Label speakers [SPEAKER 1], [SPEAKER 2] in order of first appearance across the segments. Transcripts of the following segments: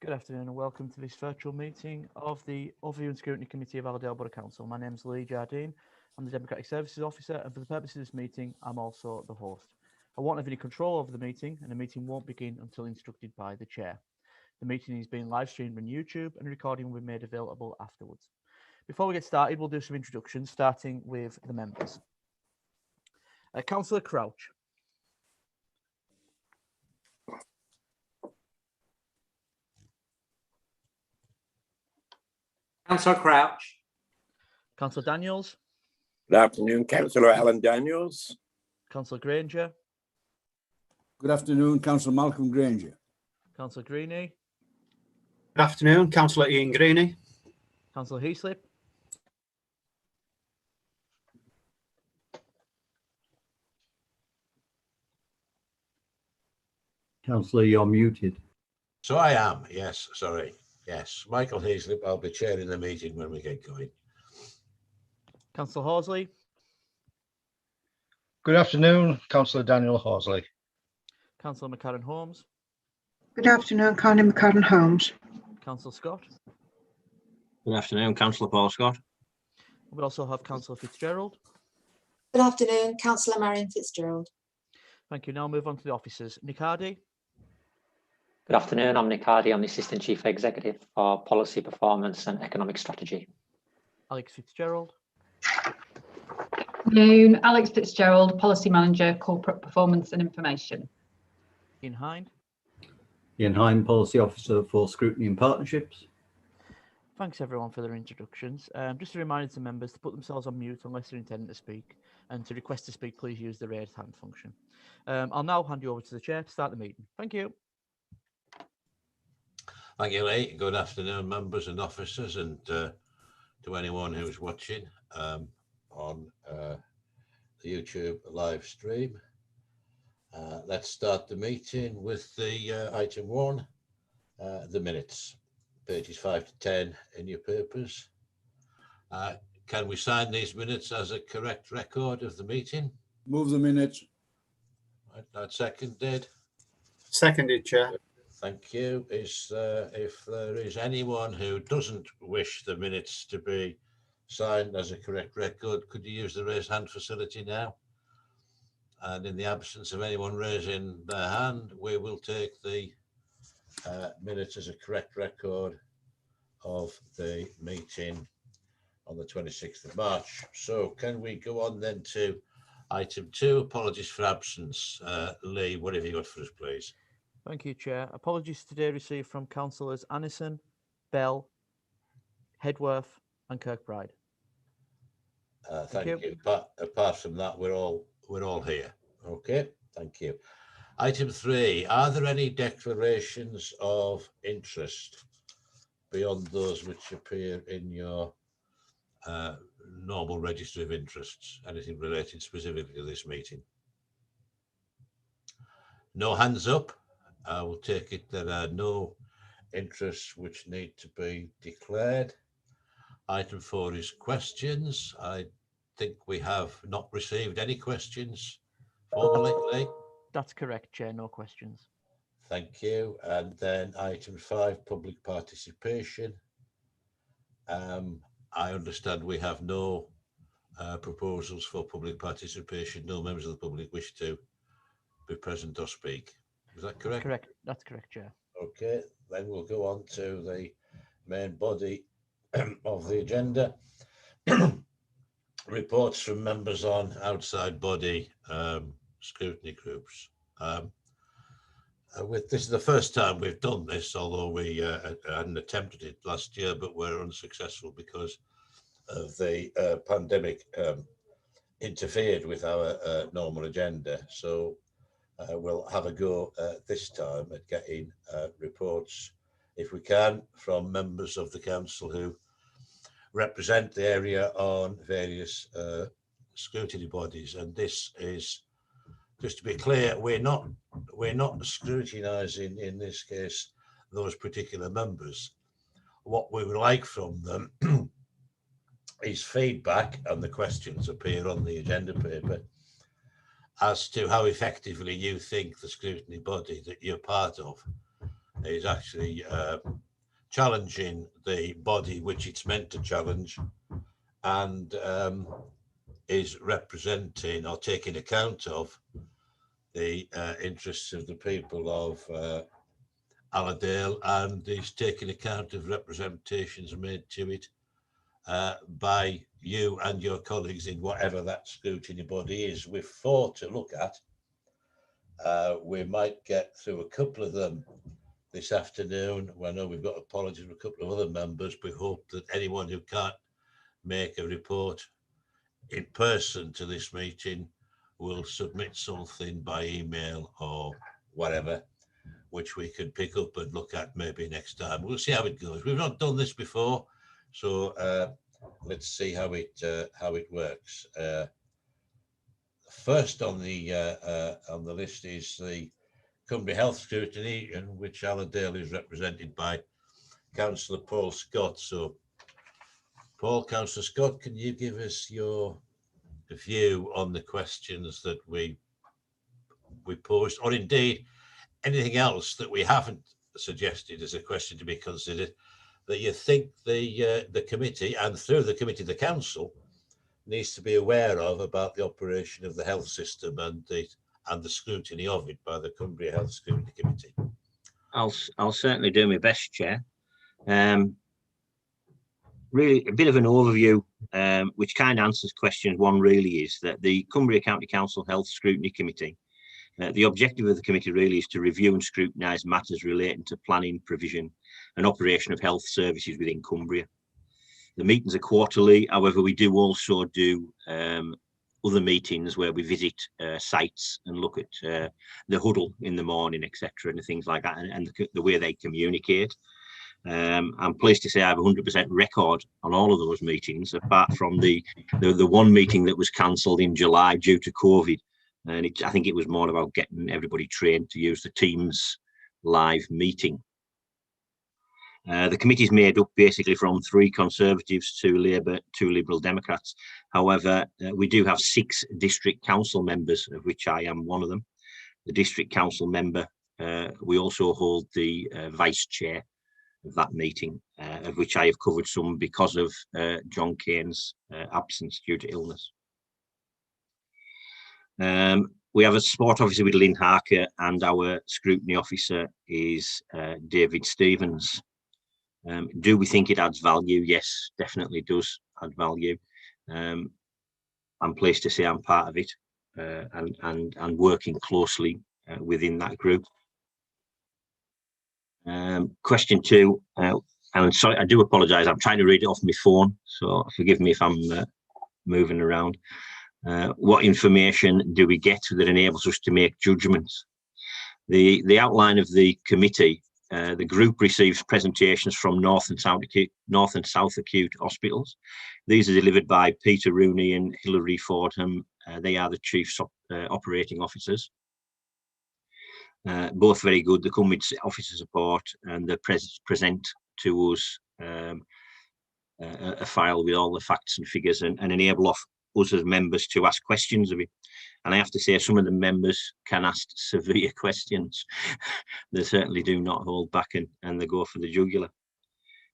[SPEAKER 1] Good afternoon and welcome to this virtual meeting of the Overview and Scrutiny Committee of Allerdale Borough Council. My name is Lee Jardine. I'm the Democratic Services Officer, and for the purpose of this meeting, I'm also the host. I won't have any control over the meeting, and the meeting won't begin until instructed by the Chair. The meeting is being live streamed on YouTube and a recording will be made available afterwards. Before we get started, we'll do some introductions, starting with the members. Councillor Crouch.
[SPEAKER 2] Councillor Crouch.
[SPEAKER 1] Councillor Daniels.
[SPEAKER 3] Good afternoon, Councillor Alan Daniels.
[SPEAKER 1] Councillor Granger.
[SPEAKER 4] Good afternoon, Councillor Malcolm Granger.
[SPEAKER 1] Councillor Greeny.
[SPEAKER 5] Good afternoon, Councillor Ian Greeny.
[SPEAKER 1] Councillor Heaslip.
[SPEAKER 6] Councillor, you're muted.
[SPEAKER 7] So I am, yes, sorry. Yes, Michael Heaslip, I'll be chairing the meeting when we get going.
[SPEAKER 1] Councillor Horsley.
[SPEAKER 8] Good afternoon, Councillor Daniel Horsley.
[SPEAKER 1] Councillor McCarran Holmes.
[SPEAKER 9] Good afternoon, Connie McCarran Holmes.
[SPEAKER 1] Councillor Scott.
[SPEAKER 5] Good afternoon, Councillor Paul Scott.
[SPEAKER 1] We also have Councillor Fitzgerald.
[SPEAKER 10] Good afternoon, Councillor Marion Fitzgerald.
[SPEAKER 1] Thank you. Now move on to the officers. Nick Hardy.
[SPEAKER 11] Good afternoon, I'm Nick Hardy. I'm the Assistant Chief Executive for Policy, Performance and Economic Strategy.
[SPEAKER 1] Alex Fitzgerald.
[SPEAKER 12] Good afternoon, Alex Fitzgerald, Policy Manager, Corporate Performance and Information.
[SPEAKER 1] Ian Hind.
[SPEAKER 6] Ian Hind, Policy Officer for Scrutiny and Partnerships.
[SPEAKER 1] Thanks everyone for their introductions. Just a reminder to members to put themselves on mute unless they're intending to speak, and to request to speak, please use the raised hand function. I'll now hand you over to the Chair to start the meeting. Thank you.
[SPEAKER 7] Thank you, Lee. Good afternoon, members and officers, and to anyone who's watching on the YouTube live stream. Let's start the meeting with the item 1, the minutes, pages 5 to 10 in your papers. Can we sign these minutes as a correct record of the meeting?
[SPEAKER 4] Move the minutes.
[SPEAKER 7] Right, that's seconded.
[SPEAKER 5] Seconded, Chair.
[SPEAKER 7] Thank you. If there is anyone who doesn't wish the minutes to be signed as a correct record, could you use the raise hand facility now? And in the absence of anyone raising their hand, we will take the minutes as a correct record of the meeting on the 26th of March. So can we go on then to item 2, apologies for absence. Lee, what have you got for us, please?
[SPEAKER 1] Thank you, Chair. Apologies today received from Councillors Annison, Bell, Hedworth and Kirkbride.
[SPEAKER 7] Thank you. But apart from that, we're all here. Okay, thank you. Item 3, are there any declarations of interest beyond those which appear in your normal register of interests? Anything related specifically to this meeting? No hands up. I will take it there are no interests which need to be declared. Item 4 is questions. I think we have not received any questions formally, Lee.
[SPEAKER 1] That's correct, Chair. No questions.
[SPEAKER 7] Thank you. And then item 5, public participation. I understand we have no proposals for public participation. No members of the public wish to be present or speak. Is that correct?
[SPEAKER 1] Correct. That's correct, Chair.
[SPEAKER 7] Okay, then we'll go on to the main body of the agenda. Reports from members on outside body scrutiny groups. This is the first time we've done this, although we hadn't attempted it last year, but we're unsuccessful because of the pandemic interfered with our normal agenda. So we'll have a go this time at getting reports, if we can, from members of the council who represent the area on various scrutiny bodies. And this is, just to be clear, we're not scrutinising in this case those particular members. What we would like from them is feedback, and the questions appear on the agenda paper, as to how effectively you think the scrutiny body that you're part of is actually challenging the body which it's meant to challenge, and is representing or taking account of the interests of the people of Allerdale, and is taking account of representations made to it by you and your colleagues in whatever that scrutiny body is. We've 4 to look at. We might get through a couple of them this afternoon. I know we've got apologies from a couple of other members. We hope that anyone who can't make a report in person to this meeting will submit something by email or whatever, which we can pick up and look at maybe next time. We'll see how it goes. We've not done this before, so let's see how it works. First on the list is the Cumbria Health Scrutiny, in which Allerdale is represented by Councillor Paul Scott. So, Paul, Councillor Scott, can you give us your view on the questions that we posed, or indeed anything else that we haven't suggested as a question to be considered that you think the committee, and through the committee the council, needs to be aware of about the operation of the health system and the scrutiny of it by the Cumbria Health Scrutiny Committee?
[SPEAKER 2] I'll certainly do my best, Chair. Really, a bit of an overview, which kind of answers question 1. Really, is that the Cumbria County Council Health Scrutiny Committee, the objective of the committee really is to review and scrutinise matters relating to planning, provision and operation of health services within Cumbria. The meetings are quarterly. However, we do also do other meetings where we visit sites and look at the huddle in the morning, etc., and things like that, and the way they communicate. I'm pleased to say I have 100% record on all of those meetings, apart from the one meeting that was cancelled in July due to COVID. And I think it was more about getting everybody trained to use the Teams live meeting. The committee is made up basically from 3 Conservatives, 2 Labour, 2 Liberal Democrats. However, we do have 6 district council members, of which I am one of them. The district council member, we also hold the vice chair of that meeting, of which I have covered some because of John Kane's absence due to illness. We have a support officer with Lynn Harker, and our scrutiny officer is David Stevens. Do we think it adds value? Yes, definitely does add value. I'm pleased to say I'm part of it and working closely within that group. Question 2, and sorry, I do apologise. I'm trying to read it off my phone, so forgive me if I'm moving around. What information do we get that enables us to make judgments? The outline of the committee, the group receives presentations from North and South Acute hospitals. These are delivered by Peter Rooney and Hilary Fordham. They are the chief operating officers. Both very good. They come with officer support, and they present to us a file with all the facts and figures, and enable us as members to ask questions of it. And I have to say, some of the members can ask severe questions. They certainly do not hold back, and they go for the jugular.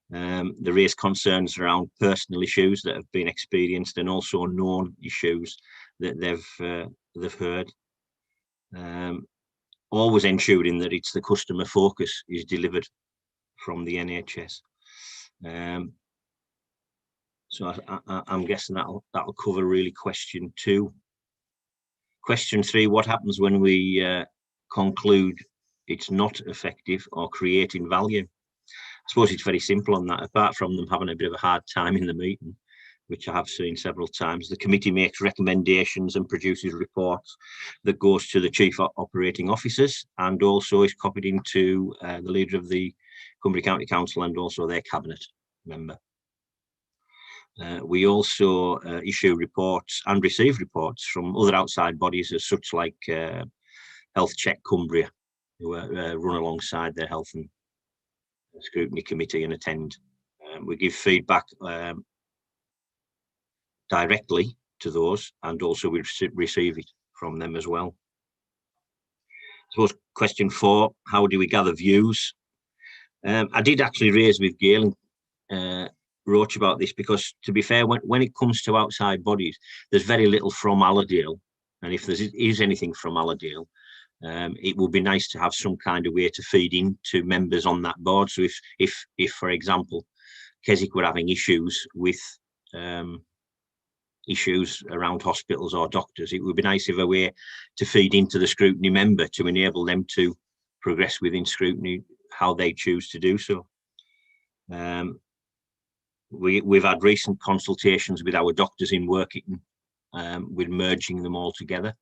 [SPEAKER 2] They raise concerns around personal issues that have been experienced, and also known issues that they've heard. Always ensuring that it's the customer focus is delivered from the NHS. So I'm guessing that'll cover really question 2. Question 3, what happens when we conclude it's not effective or creating value? I suppose it's very simple on that. Apart from them having a bit of a hard time in the meeting, which I have seen several times, the committee makes recommendations and produces reports that goes to the chief operating officers, and also is copied into the leader of the Cumbria County Council and also their cabinet member. We also issue reports and receive reports from other outside bodies, as such like Health Check Cumbria, who run alongside their Health and Scrutiny Committee and attend. We give feedback directly to those, and also we receive it from them as well. I suppose question 4, how do we gather views? I did actually raise with Gail and Roach about this, because to be fair, when it comes to outside bodies, there's very little from Allerdale, and if there is anything from Allerdale, it would be nice to have some kind of way to feed into members on that board. So if for example, Keswick were having issues with issues around hospitals or doctors, it would be nice if a way to feed into the scrutiny member to enable them to progress within scrutiny how they choose to do so. We've had recent consultations with our doctors in Workington, with merging them all together.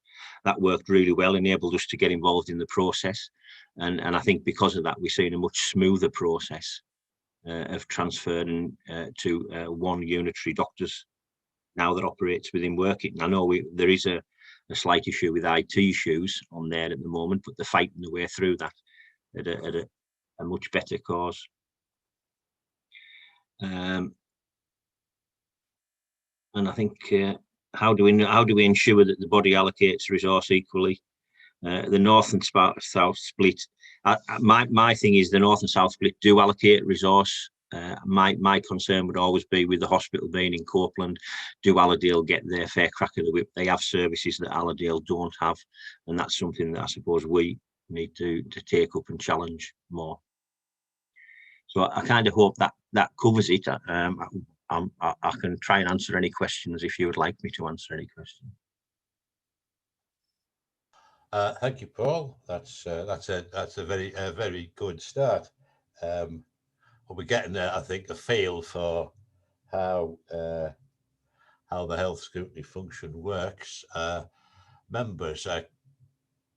[SPEAKER 2] That worked really well, enabled us to get involved in the process, and I think because of that we're seeing a much smoother process of transferring to one unitary doctors now that operates within Workington. I know there is a slight issue with IT issues on there at the moment, but they're fighting the way through that at a much better cause. And I think how do we ensure that the body allocates resource equally? The north and south split. My thing is the north and south split do allocate resource. My concern would always be with the hospital being in Copeland, do Allerdale get their fair crack of the whip? They have services that Allerdale don't have, and that's something that I suppose we need to take up and challenge more. So I kind of hope that covers it. I can try and answer any questions if you would like me to answer any questions.
[SPEAKER 7] Thank you, Paul. That's a very good start. We're getting, I think, a feel for how the health scrutiny function works. Members,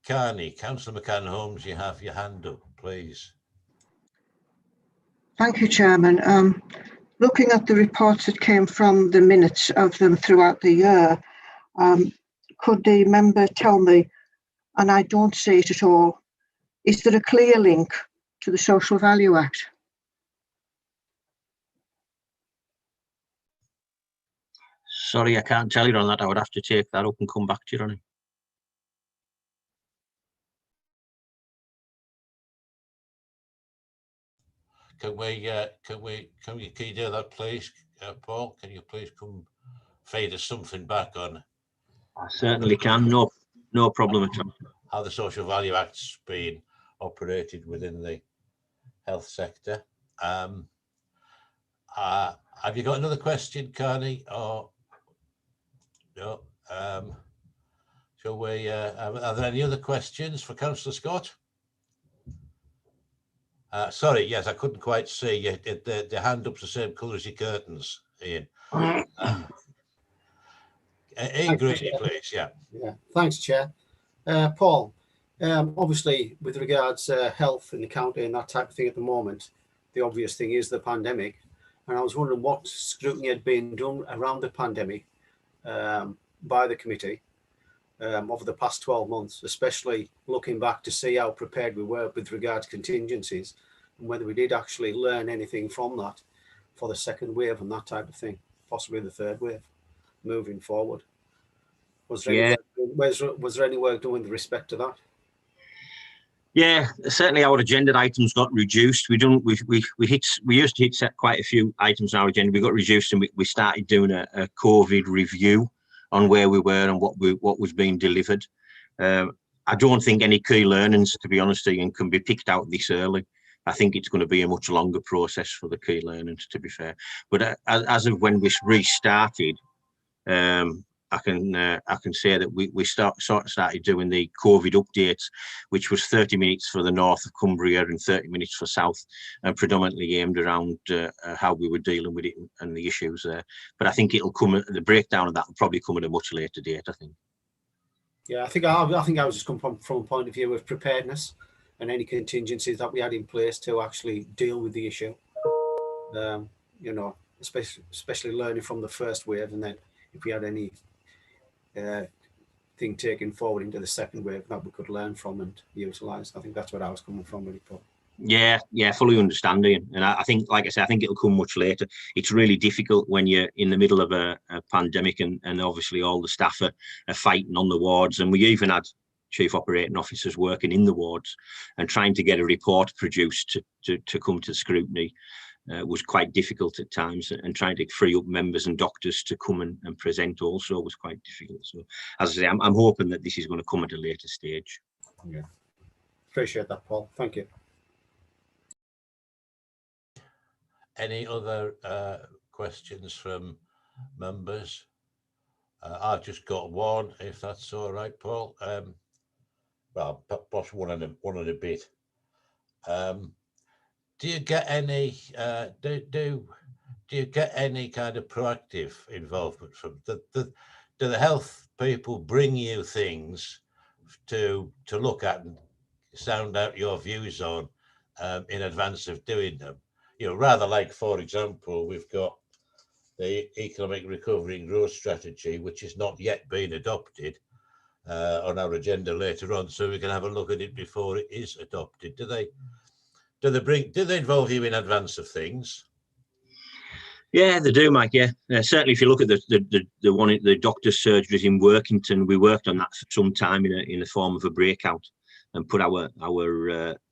[SPEAKER 7] Councillor McCann-Holmes, you have your hand up, please.
[SPEAKER 9] Thank you, Chairman. Looking at the reports that came from the minutes of them throughout the year, could the member tell me, and I don't see it at all, is there a clear link to the Social Value Act?
[SPEAKER 2] Sorry, I can't tell you on that. I would have to take that up and come back to you on it.
[SPEAKER 7] Can you do that, please, Paul? Can you please come feed us something back on?
[SPEAKER 2] I certainly can. No problem at all.
[SPEAKER 7] How the Social Value Act's been operated within the health sector. Have you got another question, Carney? Or no? Shall we? Are there any other questions for Councillor Scott? Sorry, yes, I couldn't quite see you. The hand up's the same colour as your curtains, Ian. Ian Greeny, please. Yeah.
[SPEAKER 5] Thanks, Chair. Paul, obviously, with regards health in the county and that type of thing at the moment, the obvious thing is the pandemic. And I was wondering what scrutiny had been done around the pandemic by the committee over the past 12 months, especially looking back to see how prepared we were with regards to contingencies and whether we did actually learn anything from that for the second wave and that type of thing, possibly the third wave moving forward. Was there any work done with respect to that?
[SPEAKER 2] Yeah, certainly our agenda items got reduced. We used to hit set quite a few items on our agenda. We got reduced, and we started doing a COVID review on where we were and what was being delivered. I don't think any key learnings, to be honest, Ian, can be picked out this early. I think it's going to be a much longer process for the key learnings, to be fair. But as of when we restarted, I can say that we started doing the COVID updates, which was 30 minutes for the north of Cumbria and 30 minutes for south, and predominantly aimed around how we were dealing with it and the issues there. But I think it'll come. The breakdown of that will probably come at a much later date, I think.
[SPEAKER 5] Yeah, I think I was just coming from a point of view of preparedness and any contingencies that we had in place to actually deal with the issue. You know, especially learning from the first wave, and then if we had any thing taken forward into the second wave that we could learn from and utilise. I think that's what I was coming from really, Paul. Yeah,
[SPEAKER 2] fully understanding. And I think, like I said, I think it'll come much later. It's really difficult when you're in the middle of a pandemic and obviously all the staff are fighting on the wards. And we even had, chief operating officers working in the wards, and trying to get a report produced to come to scrutiny was quite difficult at times, and trying to free up members and doctors to come and present also was quite difficult. So as I say, I'm hoping that this is going to come at a later stage.
[SPEAKER 5] Yeah, appreciate that, Paul. Thank you.
[SPEAKER 7] Any other questions from members? I've just got one, if that's all right, Paul. Well, perhaps one and a bit. Do you get any? Do you get any kind of proactive involvement from do the health people bring you things to look at and sound out your views on in advance of doing them? You know, rather like, for example, we've got the economic recovery and growth strategy, which has not yet been adopted, on our agenda later on, so we can have a look at it before it is adopted. Do they involve you in advance of things?
[SPEAKER 2] Yeah, they do, Mike. Yeah, certainly. If you look at the doctor's surgeries in Workington, we worked on that for some time in the form of a breakout, and put our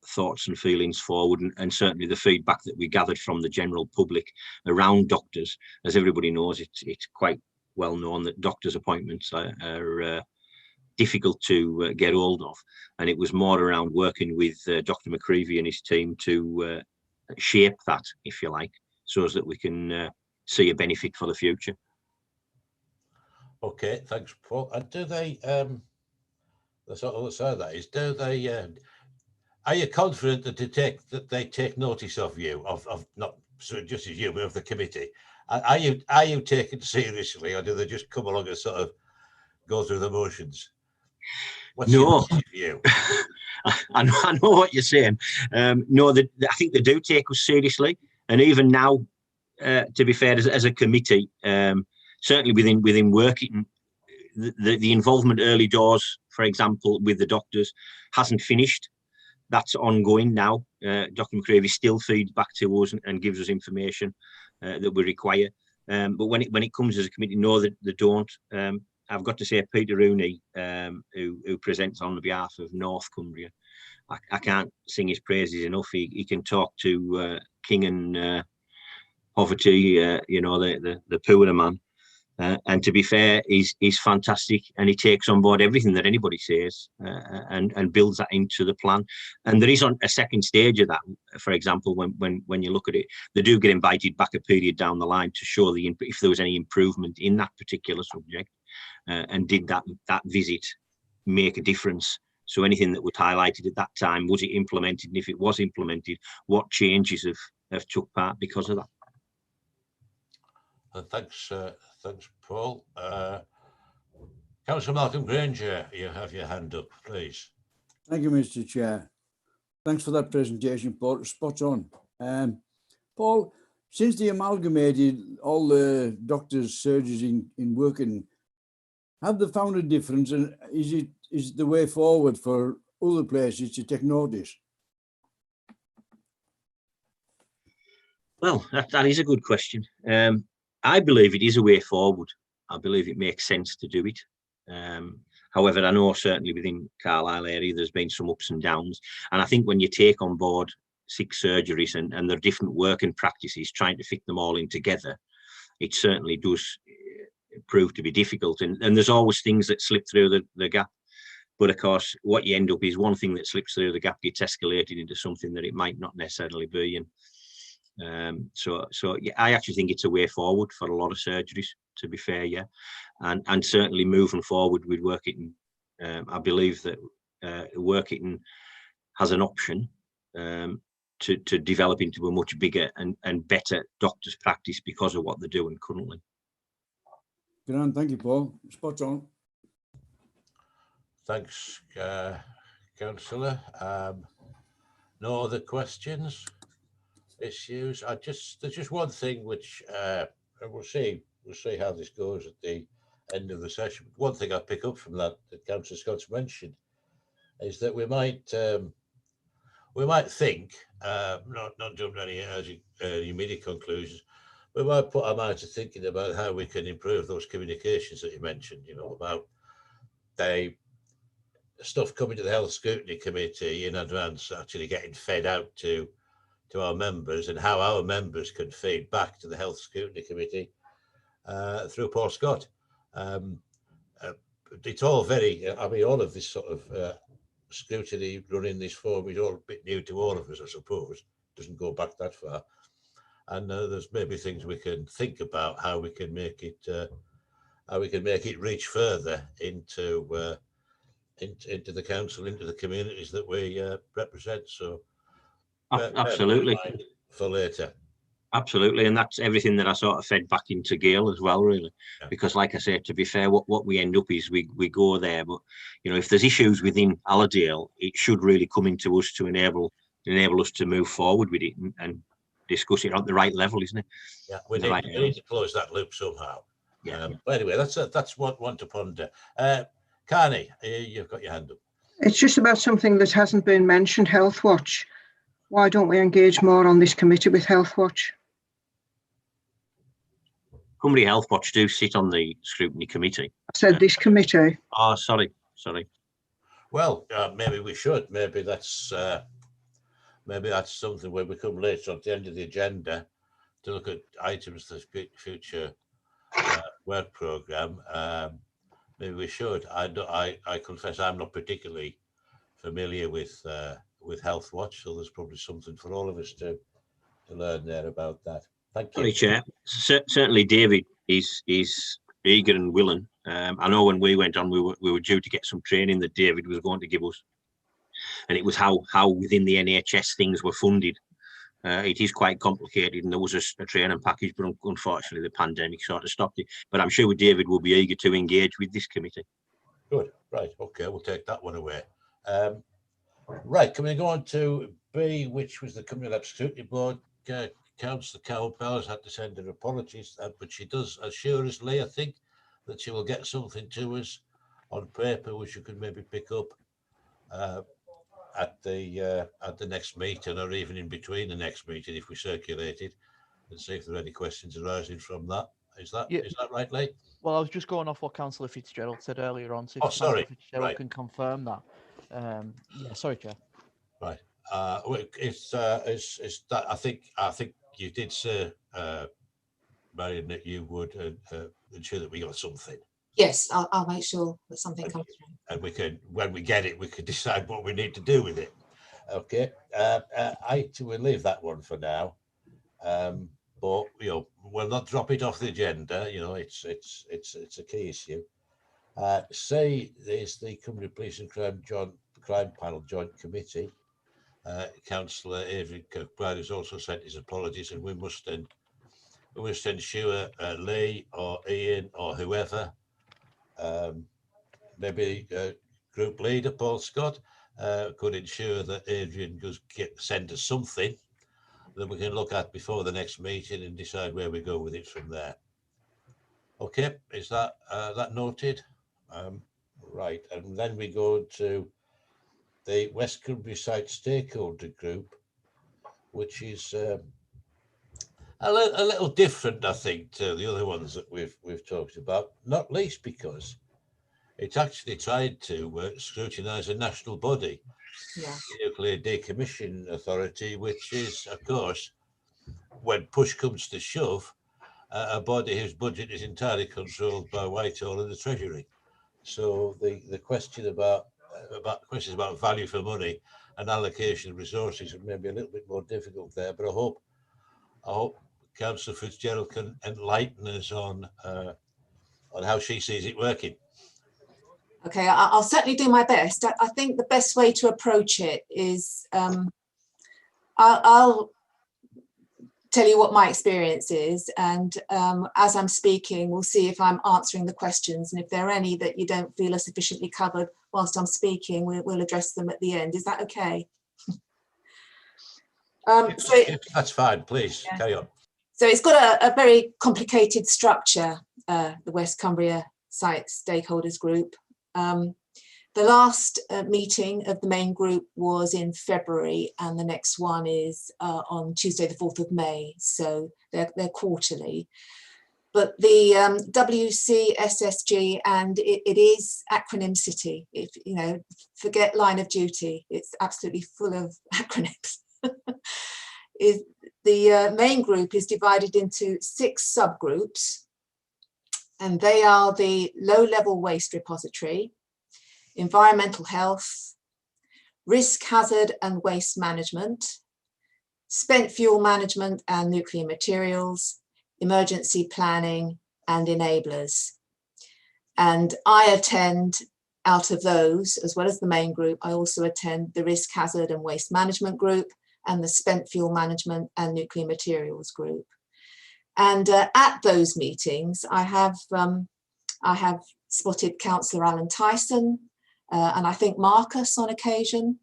[SPEAKER 2] thoughts and feelings forward, and certainly the feedback that we gathered from the general public around doctors. As everybody knows, it's quite well known that doctors' appointments are difficult to get hold of, and it was more around working with Dr. McCreevy and his team to shape that, if you like, so as that we can see a benefit for the future.
[SPEAKER 7] Okay, thanks, Paul. And do they? The sort of other side of that is, do they? Are you confident that they take notice of you, of not just as you, but of the committee? Are you taken seriously, or do they just come along and sort of go through the motions? What's your view?
[SPEAKER 2] I know what you're saying. No, I think they do take us seriously, and even now, to be fair, as a committee, certainly within working, the involvement early doors, for example, with the doctors, hasn't finished. That's ongoing now. Dr. McCreevy still feeds back to us and gives us information that we require. But when it comes as a committee, no, they don't. I've got to say, Peter Rooney, who presents on behalf of North Cumbria, I can't sing his praises enough. He can talk to King and Poverty, you know, the poor man. And to be fair, he's fantastic, and he takes on board everything that anybody says and builds that into the plan. And there is a second stage of that. For example, when you look at it, they do get invited back a period down the line to show if there was any improvement in that particular subject, and did that visit make a difference. So anything that was highlighted at that time, was it implemented? And if it was implemented, what changes have took part because of that?
[SPEAKER 7] Thanks, Paul. Councillor Malcolm Granger, you have your hand up, please.
[SPEAKER 4] Thank you, Mr. Chair. Thanks for that presentation, Paul. Spot on. Paul, since they amalgamated all the doctors' surgeries in Working, have they found a difference, and is the way forward for other places to take notice?
[SPEAKER 2] Well, that is a good question. I believe it is a way forward. I believe it makes sense to do it. However, I know certainly within Carlisle area, there's been some ups and downs. And I think when you take on board 6 surgeries and their different working practices, trying to fit them all in together, it certainly does prove to be difficult. And there's always things that slip through the gap. But of course, what you end up is one thing that slips through the gap gets escalated into something that it might not necessarily be. And so yeah, I actually think it's a way forward for a lot of surgeries, to be fair. Yeah, and certainly moving forward with Workington, I believe that Workington has an option to develop into a much bigger and better doctor's practice because of what they're doing currently.
[SPEAKER 4] Grand, thank you, Paul. Spot on.
[SPEAKER 7] Thanks, Councillor. No other questions, issues? There's just one thing which we'll see how this goes at the end of the session. One thing I pick up from that Councillor Scott's mentioned is that we might think, not jump to any immediate conclusions, we might put our mind to thinking about how we can improve those communications that you mentioned, you know, about stuff coming to the Health Scrutiny Committee in advance actually getting fed out to our members, and how our members can feed back to the Health Scrutiny Committee through Paul Scott. It's all very, I mean, all of this sort of scrutiny running this form is all a bit new to all of us, I suppose. Doesn't go back that far. And there's maybe things we can think about how we can make it reach further into the council, into the communities that we represent. So
[SPEAKER 2] absolutely,
[SPEAKER 7] for later.
[SPEAKER 2] Absolutely, and that's everything that I sort of fed back into Gail as well, really. Yeah. Because, like I said, to be fair, what we end up is we go there, but you know, if there's issues within Allerdale, it should really come into us to enable us to move forward with it and discuss it at the right level, isn't it?
[SPEAKER 7] Yeah, we need to close that loop somehow. Yeah. But anyway, that's one to ponder. Carney, you've got your hand up.
[SPEAKER 9] It's just about something that hasn't been mentioned, Health Watch. Why don't we engage more on this committee with Health Watch?
[SPEAKER 2] Cumbria Health Watch do sit on the scrutiny committee.
[SPEAKER 9] I said this committee.
[SPEAKER 2] Oh, sorry.
[SPEAKER 7] Well, maybe we should. Maybe that's something where we come later at the end of the agenda to look at items for the future work programme. Maybe we should. I confess I'm not particularly familiar with Health Watch, so there's probably something for all of us to learn there about that. Thank you.
[SPEAKER 2] Sorry, Chair. Certainly, David is eager and willing. I know when we went on, we were due to get some training that David was going to give us, and it was how within the NHS things were funded. It is quite complicated, and there was a training package, but unfortunately the pandemic sort of stopped it. But I'm sure David will be eager to engage with this committee.
[SPEAKER 7] Good. Right. Okay. We'll take that one away. Right. Can we go on to B, which was the Cymru Lab Scrutiny Board? Councillor Carol Powers had to send her apologies, but she does assure us, Lee, I think, that she will get something to us on paper, which you could maybe pick up at the next meeting, or even in between the next meeting if we circulate it, and see if there are any questions arising from that. Is that right, Lee?
[SPEAKER 1] Well, I was just going off what Councillor Fitzgerald said earlier on. So if
[SPEAKER 7] sorry.
[SPEAKER 1] Councillor Fitzgerald can confirm that. Yeah, sorry, Chair.
[SPEAKER 7] Right. It's that I think you did say, Marion, that you would ensure that we got something.
[SPEAKER 10] Yes, I'll make sure that something comes through.
[SPEAKER 7] And we can, when we get it, we can decide what we need to do with it. Okay. We'll leave that one for now. But you know, we'll not drop it off the agenda. You know, it's a key issue. C is the Cumbria Police and Crime Panel Joint Committee. Councillor Adrian Kirkbride has also sent his apologies, and we must ensure Lee or Ian or whoever, maybe group leader Paul Scott, could ensure that Adrian does send us something that we can look at before the next meeting and decide where we go with it from there. Okay, is that noted? Right, and then we go to the West Cumbria Site Stakeholder Group, which is a little different, I think, to the other ones that we've talked about, not least because it's actually tried to scrutinise a national body, the Nuclear Decommission Authority, which is, of course, when push comes to shove, a body whose budget is entirely controlled by Whitehall and the Treasury. So the question about questions about value for money and allocation of resources are maybe a little bit more difficult there. But I hope Councillor Fitzgerald can enlighten us on how she sees it working.
[SPEAKER 10] Okay, I'll certainly do my best. I think the best way to approach it is I'll tell you what my experience is, and as I'm speaking, we'll see if I'm answering the questions, and if there are any that you don't feel are sufficiently covered whilst I'm speaking, we'll address them at the end. Is that okay?
[SPEAKER 7] That's fine, please, carry on.
[SPEAKER 10] So it's got a very complicated structure, the West Cumbria Site Stakeholders Group. The last meeting of the main group was in February, and the next one is on Tuesday, the 4th of May. So they're quarterly. but the WCSSG, and it is acronym city. If you know, forget line of duty, it's absolutely full of acronyms. Is the main group is divided into 6 subgroups, and they are the low-level waste repository, environmental health, risk, hazard and waste management, spent fuel management and nuclear materials, emergency planning and enablers. And I attend, out of those, as well as the main group, I also attend the risk, hazard and waste management group and the spent fuel management and nuclear materials group. And at those meetings, I have spotted Councillor Alan Tyson, and I think Marcus on occasion,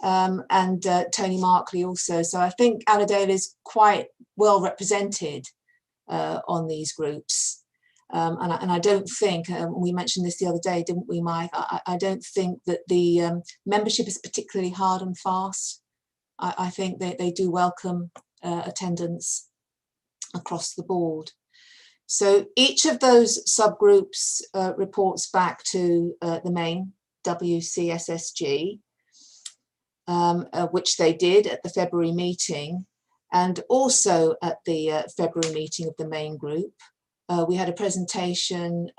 [SPEAKER 10] and Tony Markley also. So I think Allerdale is quite well represented on these groups. And I don't think, we mentioned this the other day, didn't we, Mike? I don't think that the membership is particularly hard and fast. I think they do welcome attendance across the board. So each of those subgroups reports back to the main WCSSG, which they did at the February meeting, and also at the February meeting of the main group. We had a presentation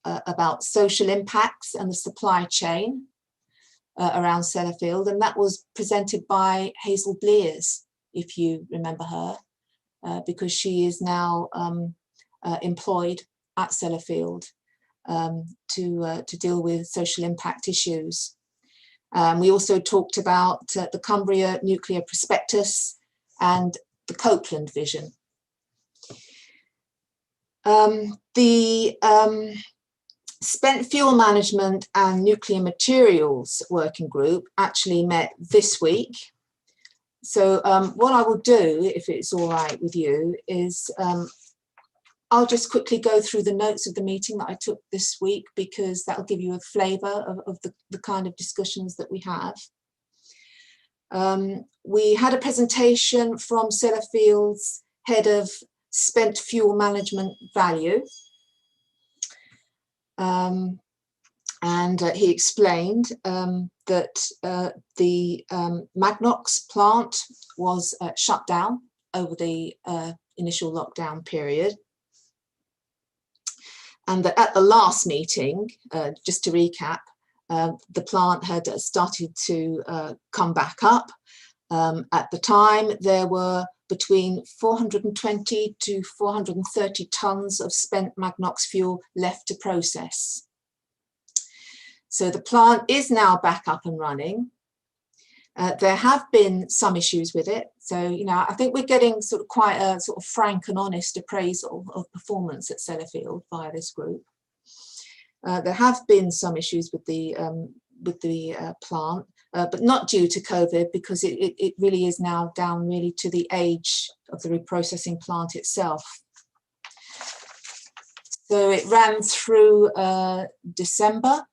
[SPEAKER 10] about social impacts and the supply chain around Sellafield, and that was presented by Hazel Blears, if you remember her, because she is now employed at Sellafield to deal with social impact issues. We also talked about the Cumbria Nuclear Prospectus and the Copeland Vision. The Spent Fuel Management and Nuclear Materials Working Group actually met this week. So what I will do, if it's all right with you, is I'll just quickly go through the notes of the meeting that I took this week, because that'll give you a flavour of the kind of discussions that we have. We had a presentation from Sellafield's head of Spent Fuel Management Value. And he explained that the Magnox plant was shut down over the initial lockdown period. And that at the last meeting, just to recap, the plant had started to come back up. At the time, there were between 420 to 430 tonnes of spent Magnox fuel left to process. So the plant is now back up and running. There have been some issues with it. So, you know, I think we're getting sort of quite a sort of frank and honest appraisal of performance at Sellafield via this group. There have been some issues with the plant, but not due to COVID, because it really is now down really to the age of the reprocessing plant itself. So it ran through December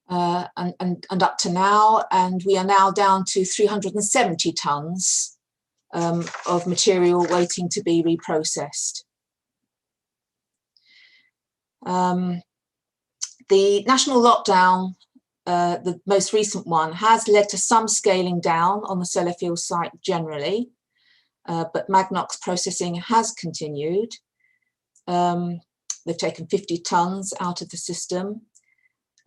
[SPEAKER 10] and up to now, and we are now down to 370 tonnes of material waiting to be reprocessed. The national lockdown, the most recent one, has led to some scaling down on the Sellafield site generally, but Magnox processing has continued. They've taken 50 tonnes out of the system.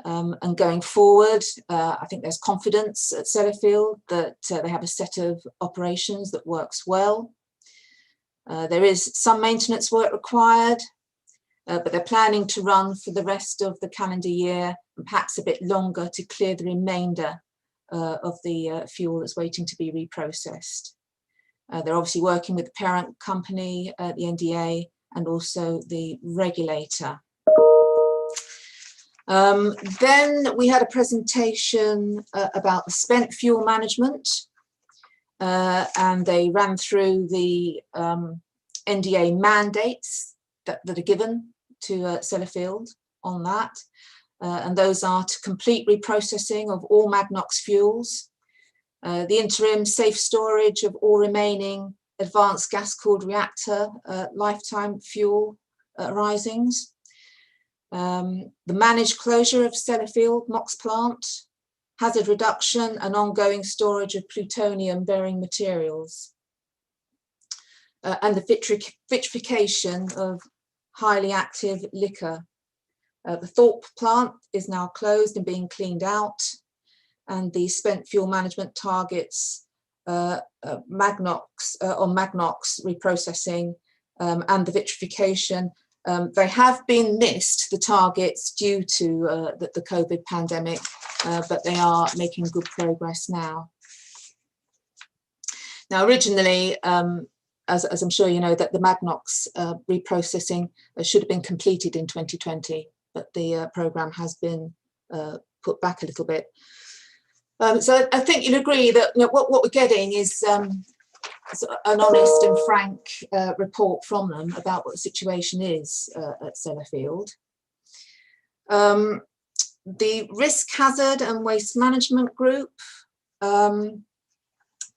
[SPEAKER 10] And going forward, I think there's confidence at Sellafield that they have a set of operations that works well. There is some maintenance work required, but they're planning to run for the rest of the calendar year, and perhaps a bit longer, to clear the remainder of the fuel that's waiting to be reprocessed. They're obviously working with the parent company, the NDA, and also the regulator. Then we had a presentation about the spent fuel management, and they ran through the NDA mandates that are given to Sellafield on that, and those are to complete reprocessing of all Magnox fuels, the interim safe storage of all remaining advanced gas-cooled reactor lifetime fuel risings, the managed closure of Sellafield MOX plant, hazard reduction and ongoing storage of plutonium-bearing materials, and the vitrification of highly active liquor. The Thorpe plant is now closed and being cleaned out, and the spent fuel management targets, Magnox reprocessing, and the vitrification, they have been missed, the targets, due to the COVID pandemic, but they are making good progress now. Now, originally, as I'm sure you know, that the Magnox reprocessing should have been completed in 2020, but the programme has been put back a little bit. So I think you'll agree that what we're getting is an honest and frank report from them about what the situation is at Sellafield. The Risk, Hazard and Waste Management Group, their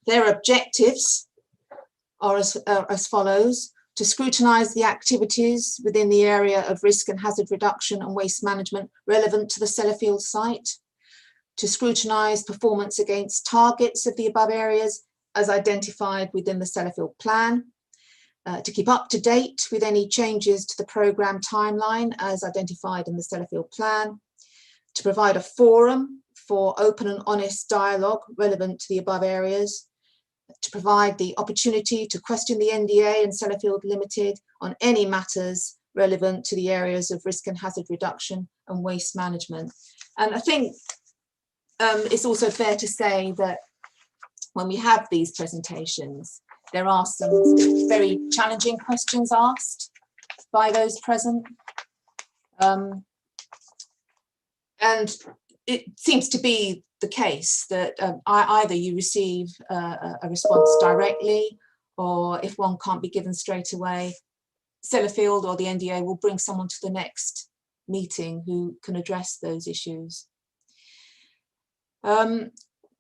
[SPEAKER 10] objectives are as follows: to scrutinise the activities within the area of risk and hazard reduction and waste management relevant to the Sellafield site, to scrutinise performance against targets of the above areas as identified within the Sellafield plan, to keep up to date with any changes to the programme timeline as identified in the Sellafield plan, to provide a forum for open and honest dialogue relevant to the above areas, to provide the opportunity to question the NDA and Sellafield Limited on any matters relevant to the areas of risk and hazard reduction and waste management. And I think it's also fair to say that when we have these presentations, there are some very challenging questions asked by those present. And it seems to be the case that either you receive a response directly, or if one can't be given straight away, Sellafield or the NDA will bring someone to the next meeting who can address those issues.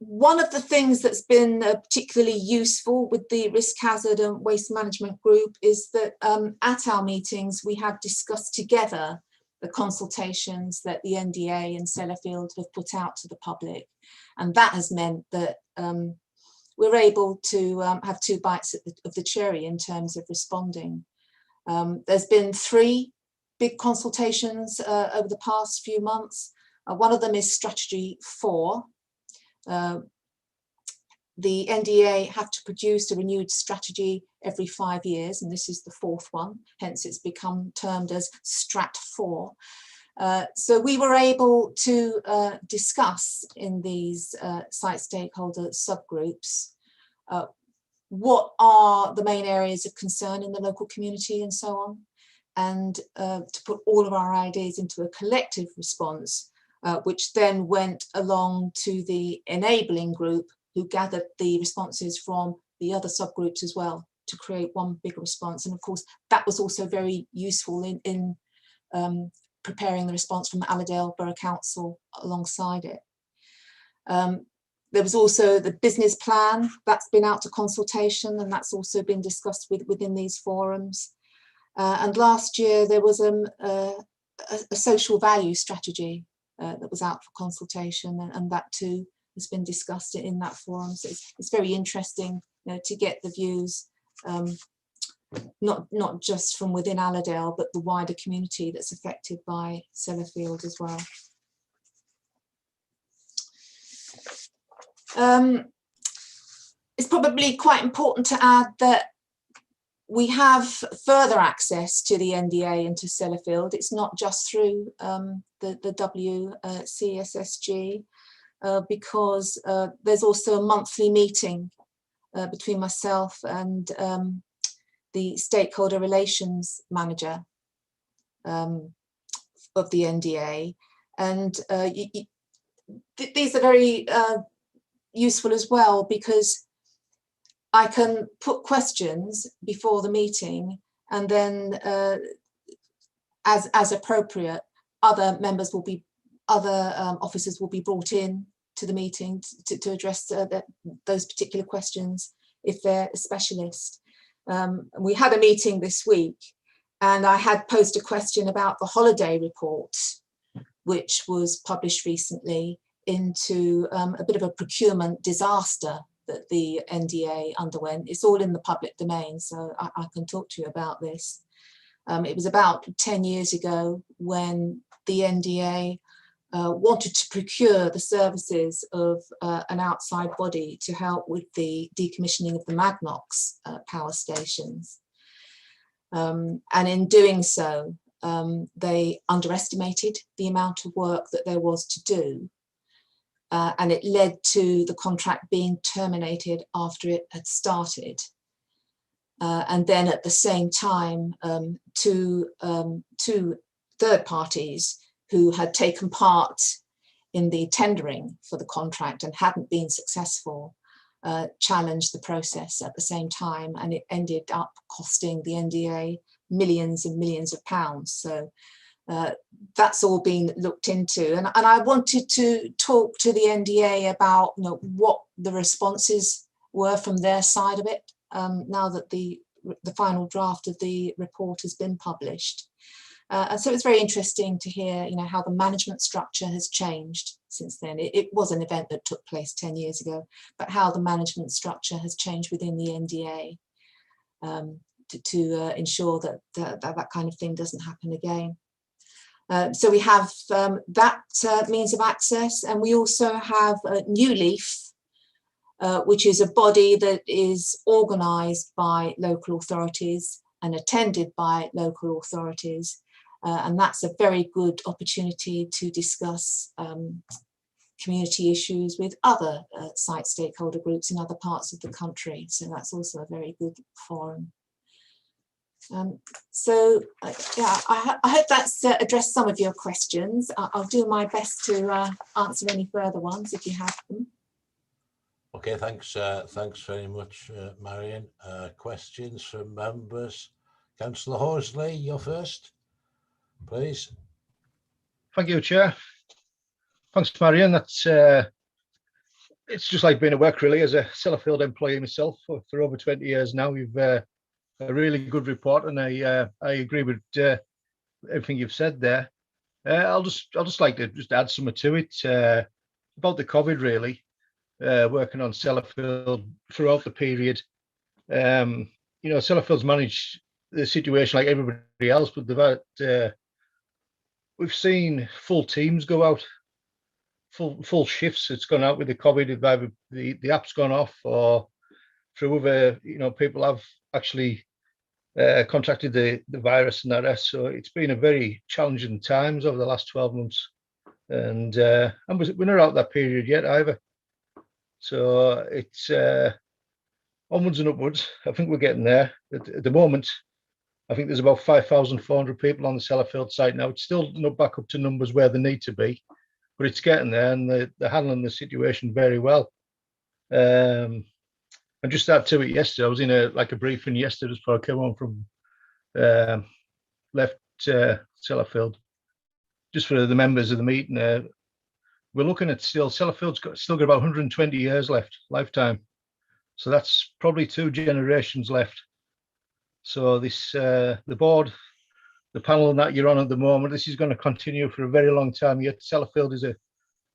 [SPEAKER 10] One of the things that's been particularly useful with the Risk, Hazard and Waste Management Group is that at our meetings we have discussed together the consultations that the NDA and Sellafield have put out to the public, and that has meant that we're able to have two bites of the cherry in terms of responding. There's been 3 big consultations over the past few months. One of them is Strategy 4. The NDA have to produce a renewed strategy every 5 years, and this is the 4th one, hence it's become termed as Strat 4. So we were able to discuss in these site stakeholder subgroups what are the main areas of concern in the local community and so on, and to put all of our ideas into a collective response, which then went along to the enabling group, who gathered the responses from the other subgroups as well to create one big response. And of course, that was also very useful in preparing the response from the Allerdale Borough Council alongside it. There was also the business plan that's been out to consultation, and that's also been discussed within these forums. And last year there was a social value strategy that was out for consultation, and that too has been discussed in that forum. So it's very interesting, to get the views, not just from within Allerdale, but the wider community that's affected by Sellafield as well. It's probably quite important to add that we have further access to the NDA and to Sellafield. It's not just through the WCSSG, because there's also a monthly meeting between myself and the stakeholder relations manager of the NDA. And these are very useful as well, because I can put questions before the meeting, and then as appropriate, other officers will be brought in to the meeting to address those particular questions if they're a specialist. We had a meeting this week, and I had posed a question about the holiday report, which was published recently into a bit of a procurement disaster that the NDA underwent. It's all in the public domain, so I can talk to you about this. It was about 10 years ago when the NDA wanted to procure the services of an outside body to help with the decommissioning of the Magnox power stations. And in doing so, they underestimated the amount of work that there was to do. And it led to the contract being terminated after it had started. And then at the same time, two third parties who had taken part in the tendering for the contract and hadn't been successful challenged the process at the same time, and it ended up costing the NDA millions and millions of pounds. So that's all been looked into, and I wanted to talk to the NDA about what the responses were from their side of it now that the final draft of the report has been published. And so it's very interesting to hear how the management structure has changed since then. It was an event that took place 10 years ago, but how the management structure has changed within the NDA to ensure that that kind of thing doesn't happen again. So we have that means of access, and we also have New Leaf, which is a body that is organised by local authorities and attended by local authorities. And that's a very good opportunity to discuss community issues with other site stakeholder groups in other parts of the country. So that's also a very good forum. So yeah, I hope that's addressed some of your questions. I'll do my best to answer any further ones if you have them.
[SPEAKER 7] Okay, thanks. Thanks very much, Marion. Questions from members? Councillor Horsley, you're first, please.
[SPEAKER 8] Thank you, Chair. Thanks, Marion. That's it's just like being at work, really, as a Sellafield employee myself for over 20 years now. You've a really good report, and I agree with everything you've said there. I'll just like to add something to it about the COVID, really. Working on Sellafield throughout the period. Sellafield's managed the situation like everybody else, but we've seen full teams go out, full shifts. It's gone out with the COVID. Either the app's gone off, or through other, people have actually contracted the virus and the rest. So it's been a very challenging times over the last 12 months, and we're not out that period yet either. So it's onwards and upwards. I think we're getting there. At the moment, I think there's about 5,400 people on the Sellafield site now. It's still not back up to numbers where they need to be, but it's getting there, and they're handling the situation very well. And just to add to it, yesterday I was in a briefing yesterday before I came home from left Sellafield, just for the members of the meeting. We're looking at Sellafield's still got about 120 years left, lifetime. So that's probably 2 generations left. So this, the board, the panel that you're on at the moment, this is going to continue for a very long time yet. Sellafield is a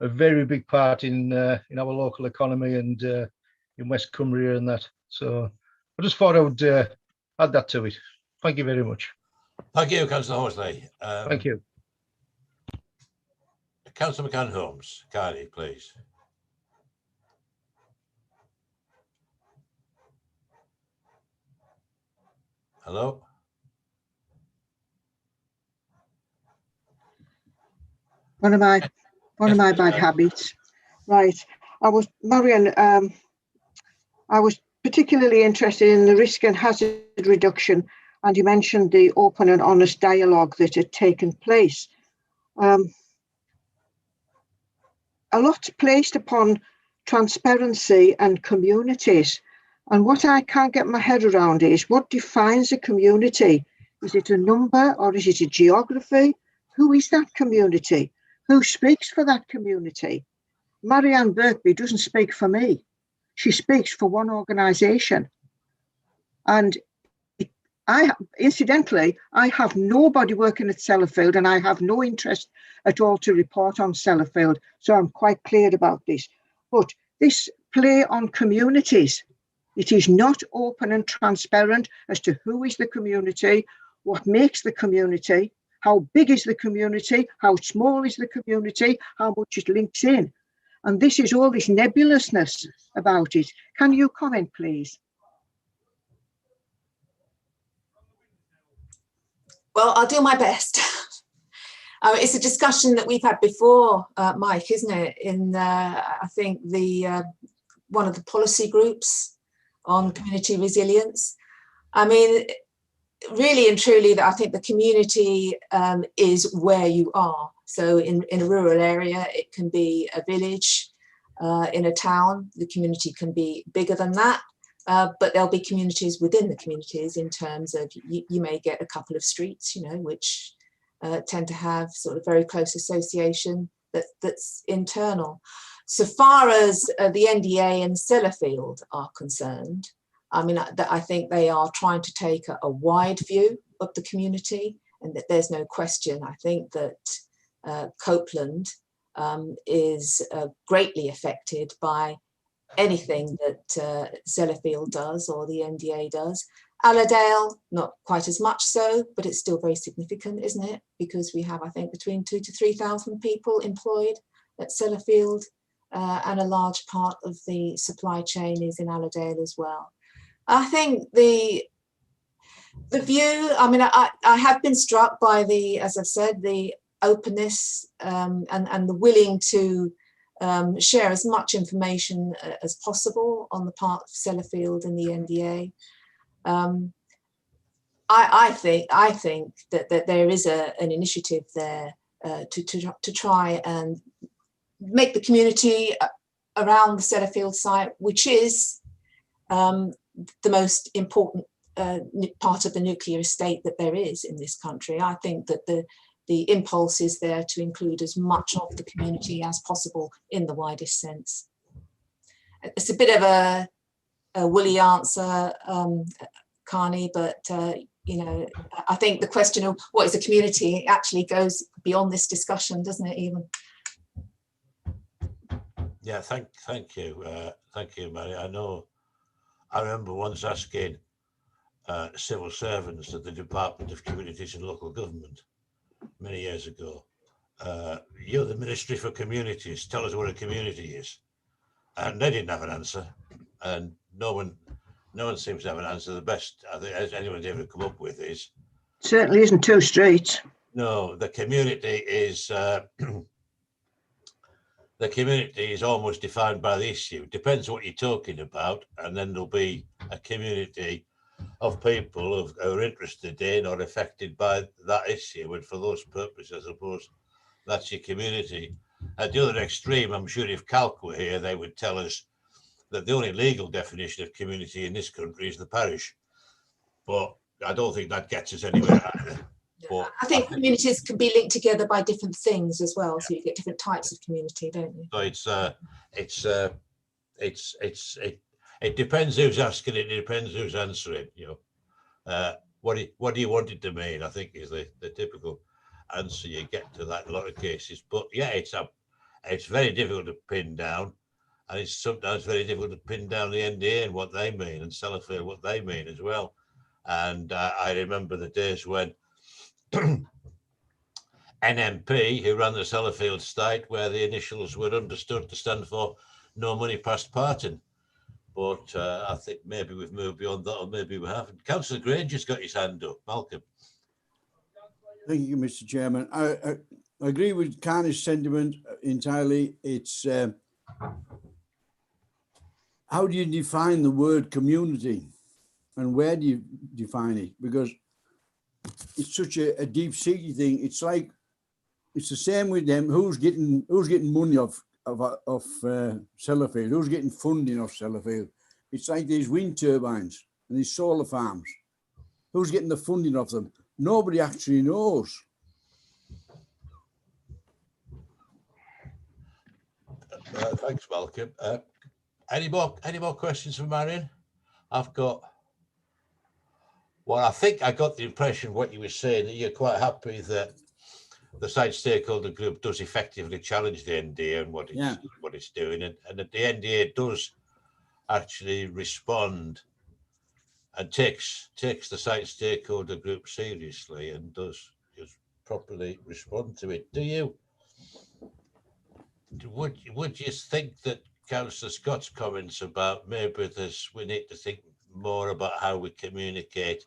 [SPEAKER 8] very big part in our local economy and in West Cumbria and that. So I just thought I would add that to it. Thank you very much.
[SPEAKER 7] Thank you, Councillor Horsley.
[SPEAKER 8] Thank you.
[SPEAKER 7] Councillor McCann-Holmes, Cardi, please. Hello.
[SPEAKER 9] One of my bad habits. Right. Marion, I was particularly interested in the risk and hazard reduction, and you mentioned the open and honest dialogue that had taken place. A lot's placed upon transparency and communities, and what I can't get my head around is what defines a community. Is it a number, or is it a geography? Who is that community? Who speaks for that community? Marianne Birkby doesn't speak for me. She speaks for one organisation. And incidentally, I have nobody working at Sellafield, and I have no interest at all to report on Sellafield. So I'm quite clear about this. But this play on communities, it is not open and transparent as to who is the community, what makes the community, how big is the community, how small is the community, how much it links in. And this is all this nebulousness about it. Can you comment, please?
[SPEAKER 10] Well, I'll do my best. It's a discussion that we've had before, Mike, isn't it? In I think one of the policy groups on community resilience. I mean, really and truly, that I think the community is where you are. So in a rural area, it can be a village. In a town, the community can be bigger than that. But there'll be communities within the communities in terms of you may get a couple of streets, you know, which tend to have sort of very close association that's internal. So far as the NDA and Sellafield are concerned, I mean, I think they are trying to take a wide view of the community, and that there's no question. I think that Copeland is greatly affected by anything that Sellafield does or the NDA does. Allerdale, not quite as much so, but it's still very significant, isn't it? Because we have, I think, between 2,000 to 3,000 people employed at Sellafield, and a large part of the supply chain is in Allerdale as well. I think the view, I mean, I have been struck by the, as I've said, the openness and the willing to share as much information as possible on the part of Sellafield and the NDA. I think that there is an initiative there to try and make the community around the Sellafield site, which is the most important part of the nuclear estate that there is in this country. I think that the impulse is there to include as much of the community as possible in the widest sense. It's a bit of a woolly answer, Carney, but you know, I think the question of what is a community actually goes beyond this discussion, doesn't it, even?
[SPEAKER 7] Yeah, thank you, Mary. I remember once asking civil servants at the Department of Communities and Local Government many years ago, you're the Ministry for Communities, tell us what a community is. And they didn't have an answer, and no one seems to have an answer. The best I think anyone's ever come up with is
[SPEAKER 9] certainly isn't 2 streets.
[SPEAKER 7] No, the community is the community is almost defined by the issue. Depends what you're talking about, and then there'll be a community of people who are interested in or affected by that issue, and for those purposes, I suppose that's your community. At the other extreme, I'm sure if Calc were here, they would tell us that the only legal definition of community in this country is the parish. But I don't think that gets us anywhere either. But
[SPEAKER 10] I think communities can be linked together by different things as well, so you get different types of community, don't you?
[SPEAKER 7] So it depends who's asking it. It depends who's answering. You know, what do you want it to mean? I think is the typical answer you get to that in a lot of cases. But yeah, it's very difficult to pin down, and it's sometimes very difficult to pin down the NDA and what they mean, and Sellafield what they mean as well. And I remember the days when NMP, who ran the Sellafield site, where the initials were understood to stand for no money past parting. But I think maybe we've moved beyond that, or maybe we haven't. Councillor Granger's got his hand up. Malcolm.
[SPEAKER 4] Thank you, Mr. Chairman. I agree with Carney's sentiment entirely. It's how do you define the word community, and where do you define it? Because it's such a deep-seated thing. It's like it's the same with them. Who's getting money off Sellafield? Who's getting funding off Sellafield? It's like these wind turbines and these solar farms. Who's getting the funding off them? Nobody actually knows.
[SPEAKER 7] Thanks, Malcolm. Any more questions for Marion? I've got Well, I think I got the impression what you were saying, that you're quite happy that the site stakeholder group does effectively challenge the NDA and what it's doing, and that the NDA does actually respond and takes the site stakeholder group seriously and does properly respond to it. Would you think that Councillor Scott's comments about maybe we need to think more about how we communicate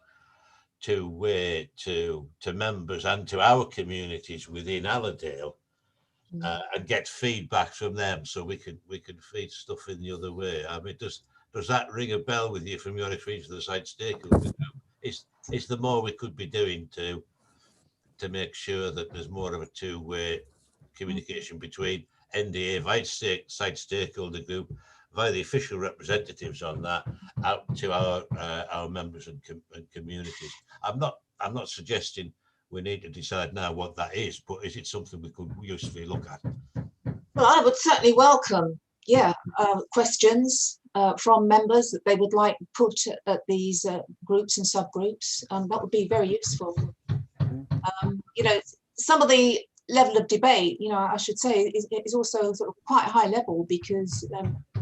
[SPEAKER 7] to members and to our communities within Allerdale, and get feedback from them, so we can feed stuff in the other way? I mean, does that ring a bell with you from your experience of the site stakeholder group? Is there more we could be doing to make sure that there's more of a two-way communication between NDA, site stakeholder group, via the official representatives on that, out to our members and communities? I'm not suggesting we need to decide now what that is, but is it something we could usefully look at?
[SPEAKER 10] Well, I would certainly welcome, questions from members that they would like put at these groups and subgroups. That would be very useful. Some of the level of debate, I should say, is also sort of quite high level, because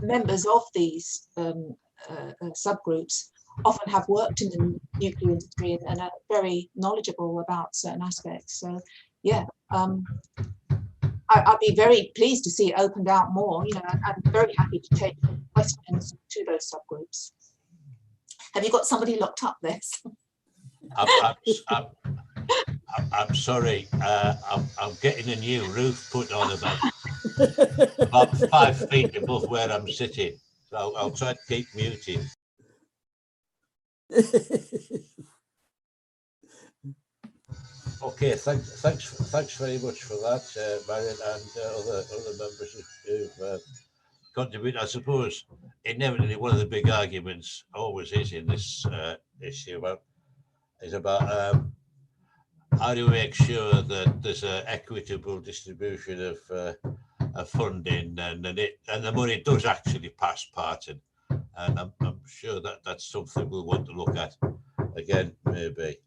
[SPEAKER 10] members of these subgroups often have worked in the nuclear industry and are very knowledgeable about certain aspects. So, I'd be very pleased to see it opened out more. I'm very happy to take questions to those subgroups. Have you got somebody locked up there?
[SPEAKER 7] I'm sorry. I'm getting a new roof put on about 5 feet above where I'm sitting. So I'll try to keep muted. Okay, thanks very much for that, Marion, and other members who've contributed. I suppose inevitably one of the big arguments always is in this issue is about how do we make sure that there's an equitable distribution of funding, and the money does actually pass party, and I'm sure that that's something we'll want to look at again, maybe.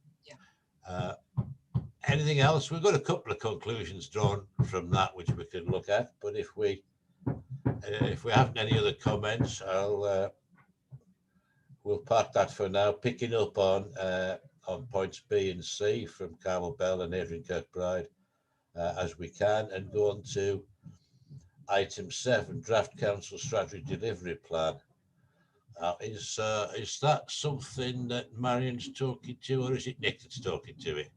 [SPEAKER 7] Anything else? We've got a couple of conclusions drawn from that which we can look at, but if we haven't any other comments, we'll park that for now, picking up on points B and C from Carmel Bell and Adrian Kirkbride as we can, and go on to item 7, draft council strategy delivery plan. Is that something that Marion's talking to, or is it Nick that's talking to it?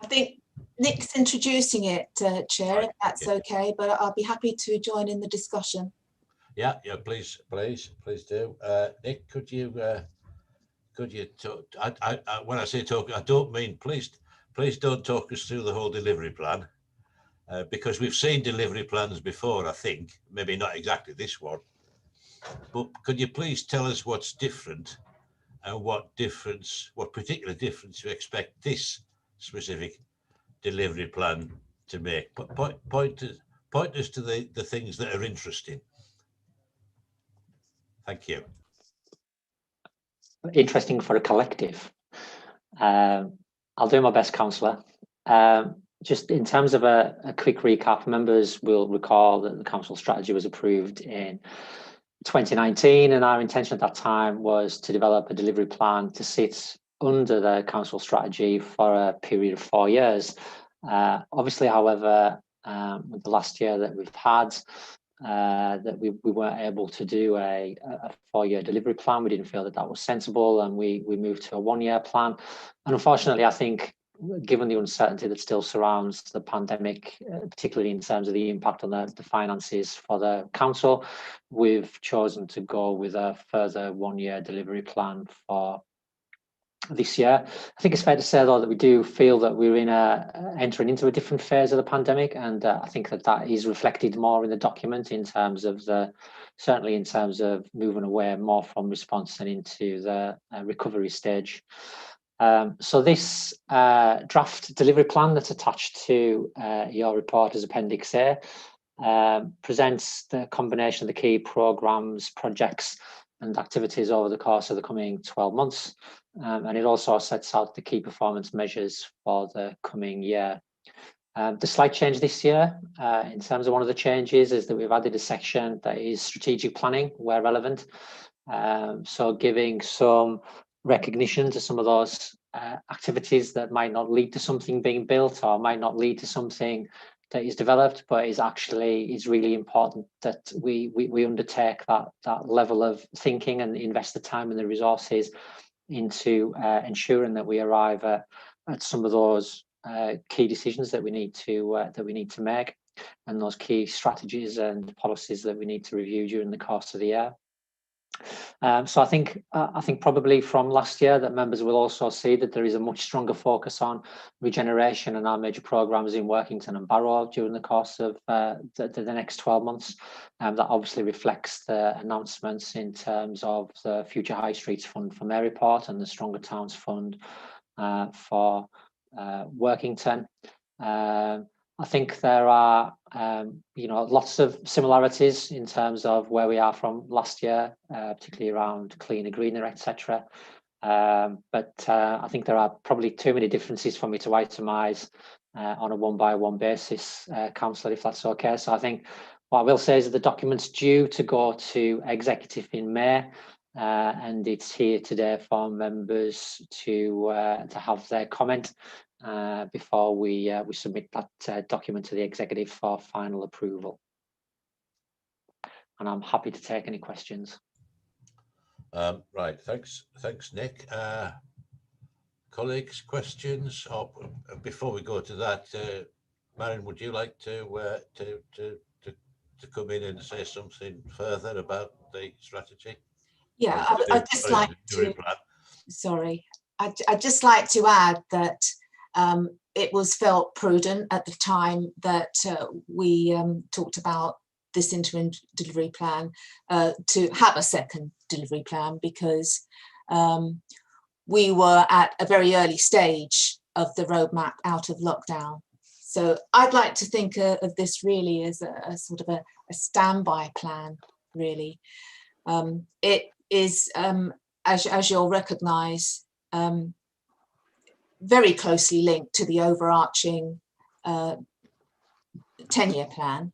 [SPEAKER 10] I think Nick's introducing it, Chair,
[SPEAKER 7] right,
[SPEAKER 10] if that's okay, but I'll be happy to join in the discussion.
[SPEAKER 7] Yeah, please do. Nick, could you talk? When I say talk, I don't mean please don't talk us through the whole delivery plan, because we've seen delivery plans before. I think maybe not exactly this one, but could you please tell us what's different and what particular difference you expect this specific delivery plan to make? Point us to the things that are interesting. Thank you.
[SPEAKER 11] Interesting for a collective. I'll do my best, Councillor. Just in terms of a quick recap, members will recall that the council strategy was approved in 2019, and our intention at that time was to develop a delivery plan to sit under the council strategy for a period of 4 years. Obviously, however, with the last year that we've had, that we weren't able to do a 4-year delivery plan. We didn't feel that was sensible, and we moved to a 1-year plan. And unfortunately, I think, given the uncertainty that still surrounds the pandemic, particularly in terms of the impact on the finances for the council, we've chosen to go with a further 1-year delivery plan for this year. I think it's fair to say, though, that we do feel that we're entering into a different phase of the pandemic, and I think that is reflected more in the document in terms of certainly in terms of moving away more from response and into the recovery stage. So this draft delivery plan that's attached to your report as Appendix A presents the combination of the key programmes, projects and activities over the course of the coming 12 months. And it also sets out the key performance measures for the coming year. The slight change this year, in terms of one of the changes, is that we've added a section that is strategic planning where relevant. So giving some recognition to some of those activities that might not lead to something being built or might not lead to something that is developed, but is really important that we undertake that level of thinking and invest the time and the resources into ensuring that we arrive at some of those key decisions that we need to make, and those key strategies and policies that we need to review during the course of the year. So I think probably from last year that members will also see that there is a much stronger focus on regeneration and our major programmes in Workington and Barrow during the course of the next 12 months. That obviously reflects the announcements in terms of the Future High Streets Fund for Maryport and the Stronger Towns Fund for Workington. I think there are, lots of similarities in terms of where we are from last year, particularly around cleaner, greener, etc. But I think there are probably too many differences for me to itemise on a one-by-one basis, Councillor, if that's okay. So I think what I will say is that the document's due to go to executive in May, and it's here today for members to have their comment before we submit that document to the executive for final approval. And I'm happy to take any questions.
[SPEAKER 7] Right, thanks, Nick. Colleagues, questions? Or before we go to that, Marion, would you like to come in and say something further about the strategy?
[SPEAKER 10] Yeah, I'd just like to. Sorry, I'd just like to add that it was felt prudent at the time that we talked about this interim delivery plan to have a second delivery plan, because we were at a very early stage of the roadmap out of lockdown. So I'd like to think of this really as a sort of a standby plan, really. It is, as you'll recognise, very closely linked to the overarching 10-year plan.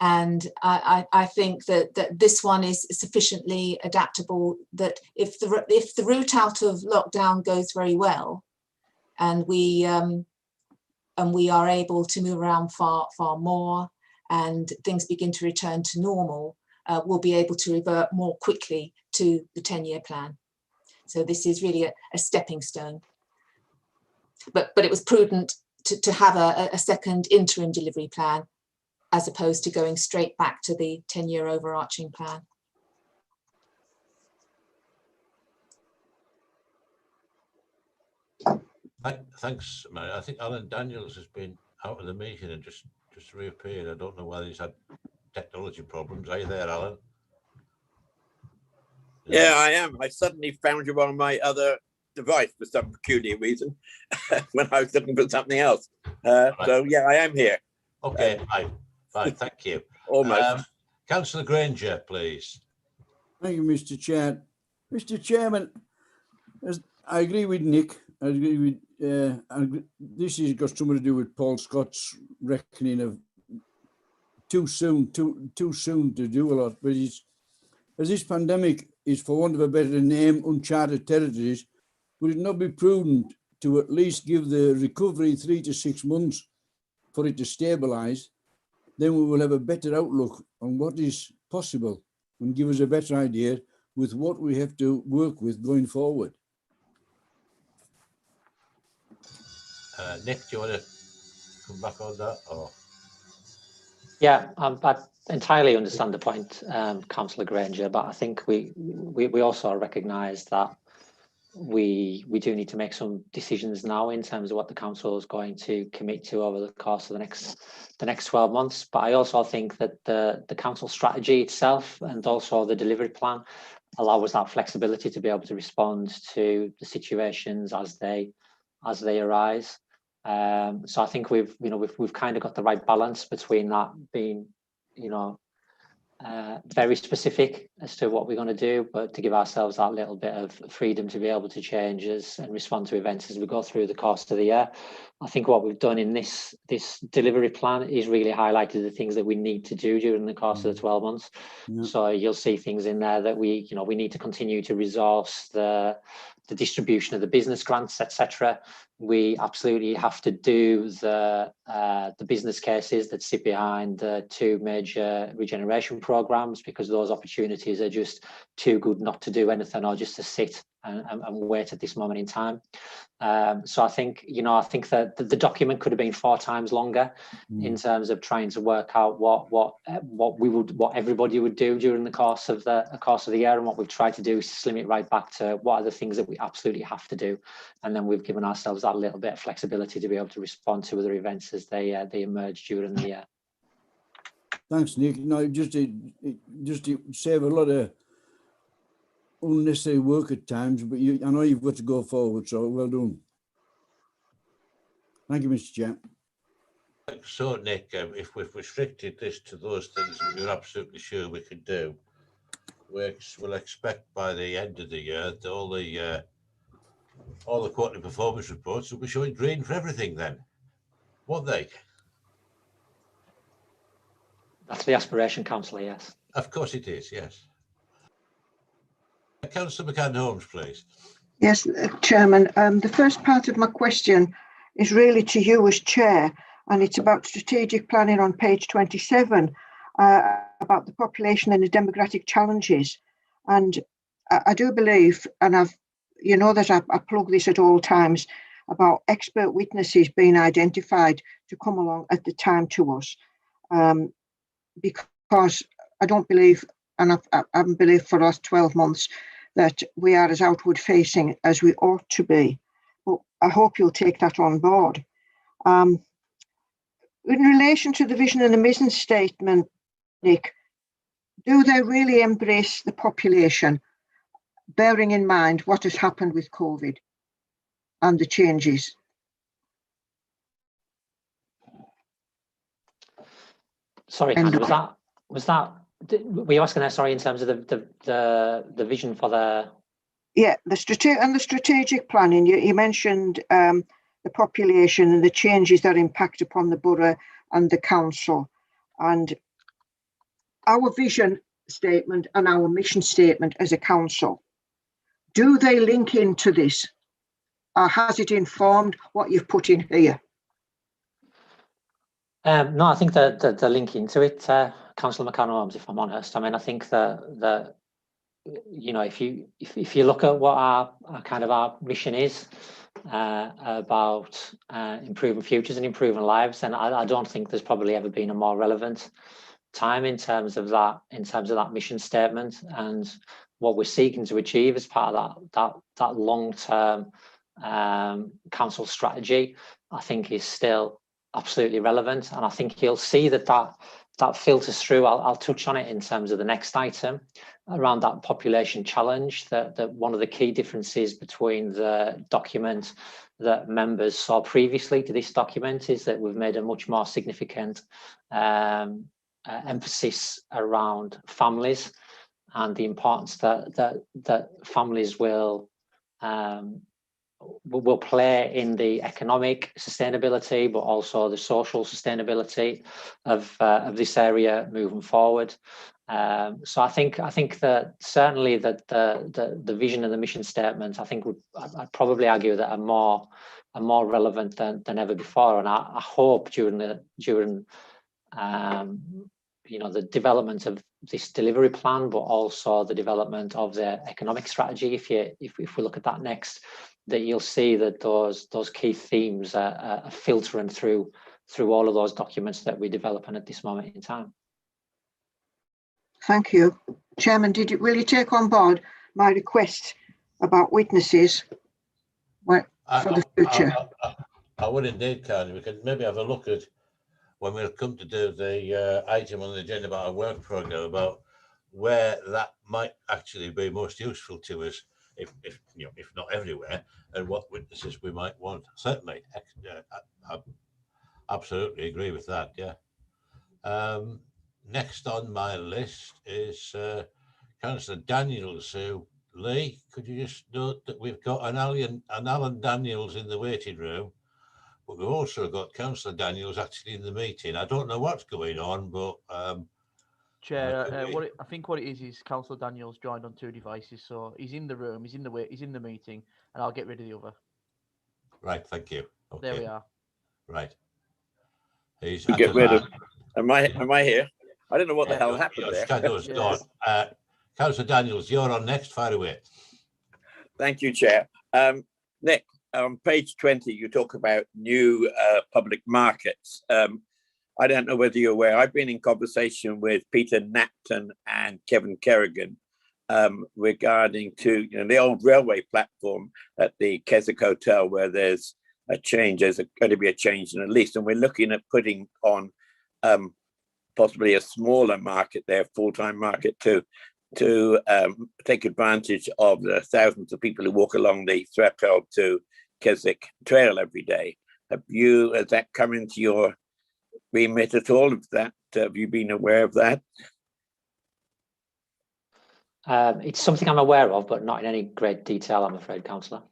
[SPEAKER 10] And I think that this one is sufficiently adaptable that if the route out of lockdown goes very well, and we are able to move around far more, and things begin to return to normal, we'll be able to revert more quickly to the 10-year plan. So this is really a stepping stone. But it was prudent to have a second interim delivery plan, as opposed to going straight back to the 10-year overarching plan.
[SPEAKER 7] Thanks, Mary. I think Alan Daniels has been out of the meeting and just reappeared. I don't know whether he's had technology problems. Are you there, Alan?
[SPEAKER 3] Yeah, I am. I suddenly found you on my other device for some peculiar reason when I was looking for something else. Right. So yeah, I am here.
[SPEAKER 7] Okay, fine, thank you.
[SPEAKER 3] Almost.
[SPEAKER 7] Councillor Granger, please.
[SPEAKER 4] Thank you, Mr. Chair. Mr. Chairman, I agree with Nick. I agree with this has got something to do with Paul Scott's reckoning of too soon to do a lot. But as this pandemic is, for want of a better name, uncharted territories, would it not be prudent to at least give the recovery 3 to 6 months for it to stabilise? Then we will have a better outlook on what is possible and give us a better idea with what we have to work with going forward.
[SPEAKER 7] Nick, do you want to come back on that? Or?
[SPEAKER 11] Yeah, I entirely understand the point, Councillor Granger, but I think we also recognise that we do need to make some decisions now in terms of what the council is going to commit to over the course of the next 12 months. But I also think that the council strategy itself and also the delivery plan allow us that flexibility to be able to respond to the situations as they arise. So I think we've kind of got the right balance between that being, very specific as to what we're going to do, but to give ourselves that little bit of freedom to be able to change us and respond to events as we go through the course of the year. I think what we've done in this delivery plan is really highlighted the things that we need to do during the course of the 12 months. Yeah. So you'll see things in there that we need to continue to resource the distribution of the business grants, etc. We absolutely have to do the business cases that sit behind the 2 major regeneration programs, because those opportunities are just too good not to do anything or just to sit and wait at this moment in time. So I think that the document could have been 4 times longer in terms of trying to work out what everybody would do during the course of the year, and what we've tried to do is slim it right back to what are the things that we absolutely have to do, and then we've given ourselves that little bit of flexibility to be able to respond to other events as they emerge during the year.
[SPEAKER 4] Thanks, Nick. No, just to save a lot of unnecessary work at times, but I know you've got to go forward, so well done. Thank you, Mr. Chair.
[SPEAKER 7] So, Nick, if we've restricted this to those things that we're absolutely sure we can do, we'll expect by the end of the year that all the quarterly performance reports will be showing green for everything then, won't they?
[SPEAKER 11] That's the aspiration, Councillor, yes.
[SPEAKER 7] Of course it is, yes. Councillor McCann-Holmes, please.
[SPEAKER 9] Yes, Chairman. The first part of my question is really to you as Chair, and it's about strategic planning on page 27, about the population and the demographic challenges. And I do believe, and that I plug this at all times, about expert witnesses being identified to come along at the time to us. Because I don't believe, and I haven't believed for the last 12 months, that we are as outward facing as we ought to be. But I hope you'll take that on board. In relation to the vision and the mission statement, Nick, do they really embrace the population, bearing in mind what has happened with COVID and the changes?
[SPEAKER 11] Sorry, Hannah, were you asking that, sorry, in terms of the vision for the...
[SPEAKER 9] Yeah, the strategic planning, you mentioned the population and the changes that impact upon the borough and the council. And our vision statement and our mission statement as a council, do they link into this? Or has it informed what you've put in here?
[SPEAKER 11] No, I think that the link into it, Councillor McCann-Holmes, if I'm honest. I mean, I think that if you look at what our mission is about improving futures and improving lives, then I don't think there's probably ever been a more relevant time in terms of that mission statement, and what we're seeking to achieve as part of that long-term council strategy, I think is still absolutely relevant. And I think you'll see that filters through. I'll touch on it in terms of the next item around that population challenge, that one of the key differences between the document that members saw previously to this document is that we've made a much more significant emphasis around families and the importance that families will play in the economic sustainability, but also the social sustainability of this area moving forward. So I think that certainly that the vision and the mission statement, I think I'd probably argue that are more relevant than ever before. And I hope during the development of this delivery plan, but also the development of the economic strategy, if we look at that next, that you'll see that those key themes are filtering through all of those documents that we're developing at this moment in time.
[SPEAKER 9] Thank you. Chairman, will you take on board my request about witnesses for the future?
[SPEAKER 7] I would indeed, Carney. We can maybe have a look at when we'll come to do the item on the agenda about our work programme, about where that might actually be most useful to us, if not everywhere, and what witnesses we might want. Certainly, I absolutely agree with that. Yeah. next on my list is Councillor Daniels. Who, Lee, could you just note that we've got an Alan Daniels in the waiting room, but we've also got Councillor Daniels actually in the meeting. I don't know what's going on, but
[SPEAKER 1] Chair, I think what it is Councillor Daniels joined on 2 devices, so he's in the room, he's in the meeting, and I'll get rid of the other.
[SPEAKER 7] right, thank you. Okay.
[SPEAKER 1] There we are.
[SPEAKER 7] Right. He's
[SPEAKER 3] Get rid of. Am I here? I don't know what the hell happened there.
[SPEAKER 7] Shadow's gone. Councillor Daniels, you're on next. Fire away.
[SPEAKER 3] Thank you, Chair. Nick, on page 20, you talk about new public markets. I don't know whether you're aware, I've been in conversation with Peter Napton and Kevin Kerrigan regarding to the old railway platform at the Keswick Hotel, where there's a change, there's going to be a change in the lease, and we're looking at putting on possibly a smaller market there, full-time market to take advantage of the thousands of people who walk along the threshold to Keswick Trail every day. Has that come into your remit at all of that? Have you been aware of that?
[SPEAKER 11] It's something I'm aware of, but not in any great detail, I'm afraid, Councillor.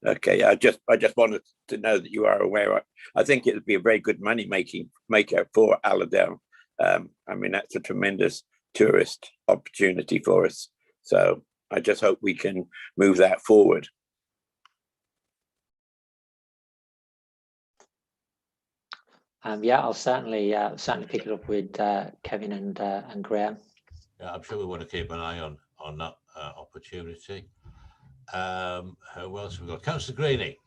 [SPEAKER 3] Okay, I just wanted to know that you are aware. I think it would be a very good money maker for Allerdale. I mean, that's a tremendous tourist opportunity for us. So I just hope we can move that forward.
[SPEAKER 11] Yeah, I'll certainly pick it up with Kevin and Graham.
[SPEAKER 7] Yeah, I'm sure we want to keep an eye on that opportunity. Who else have we got? Councillor Greeny.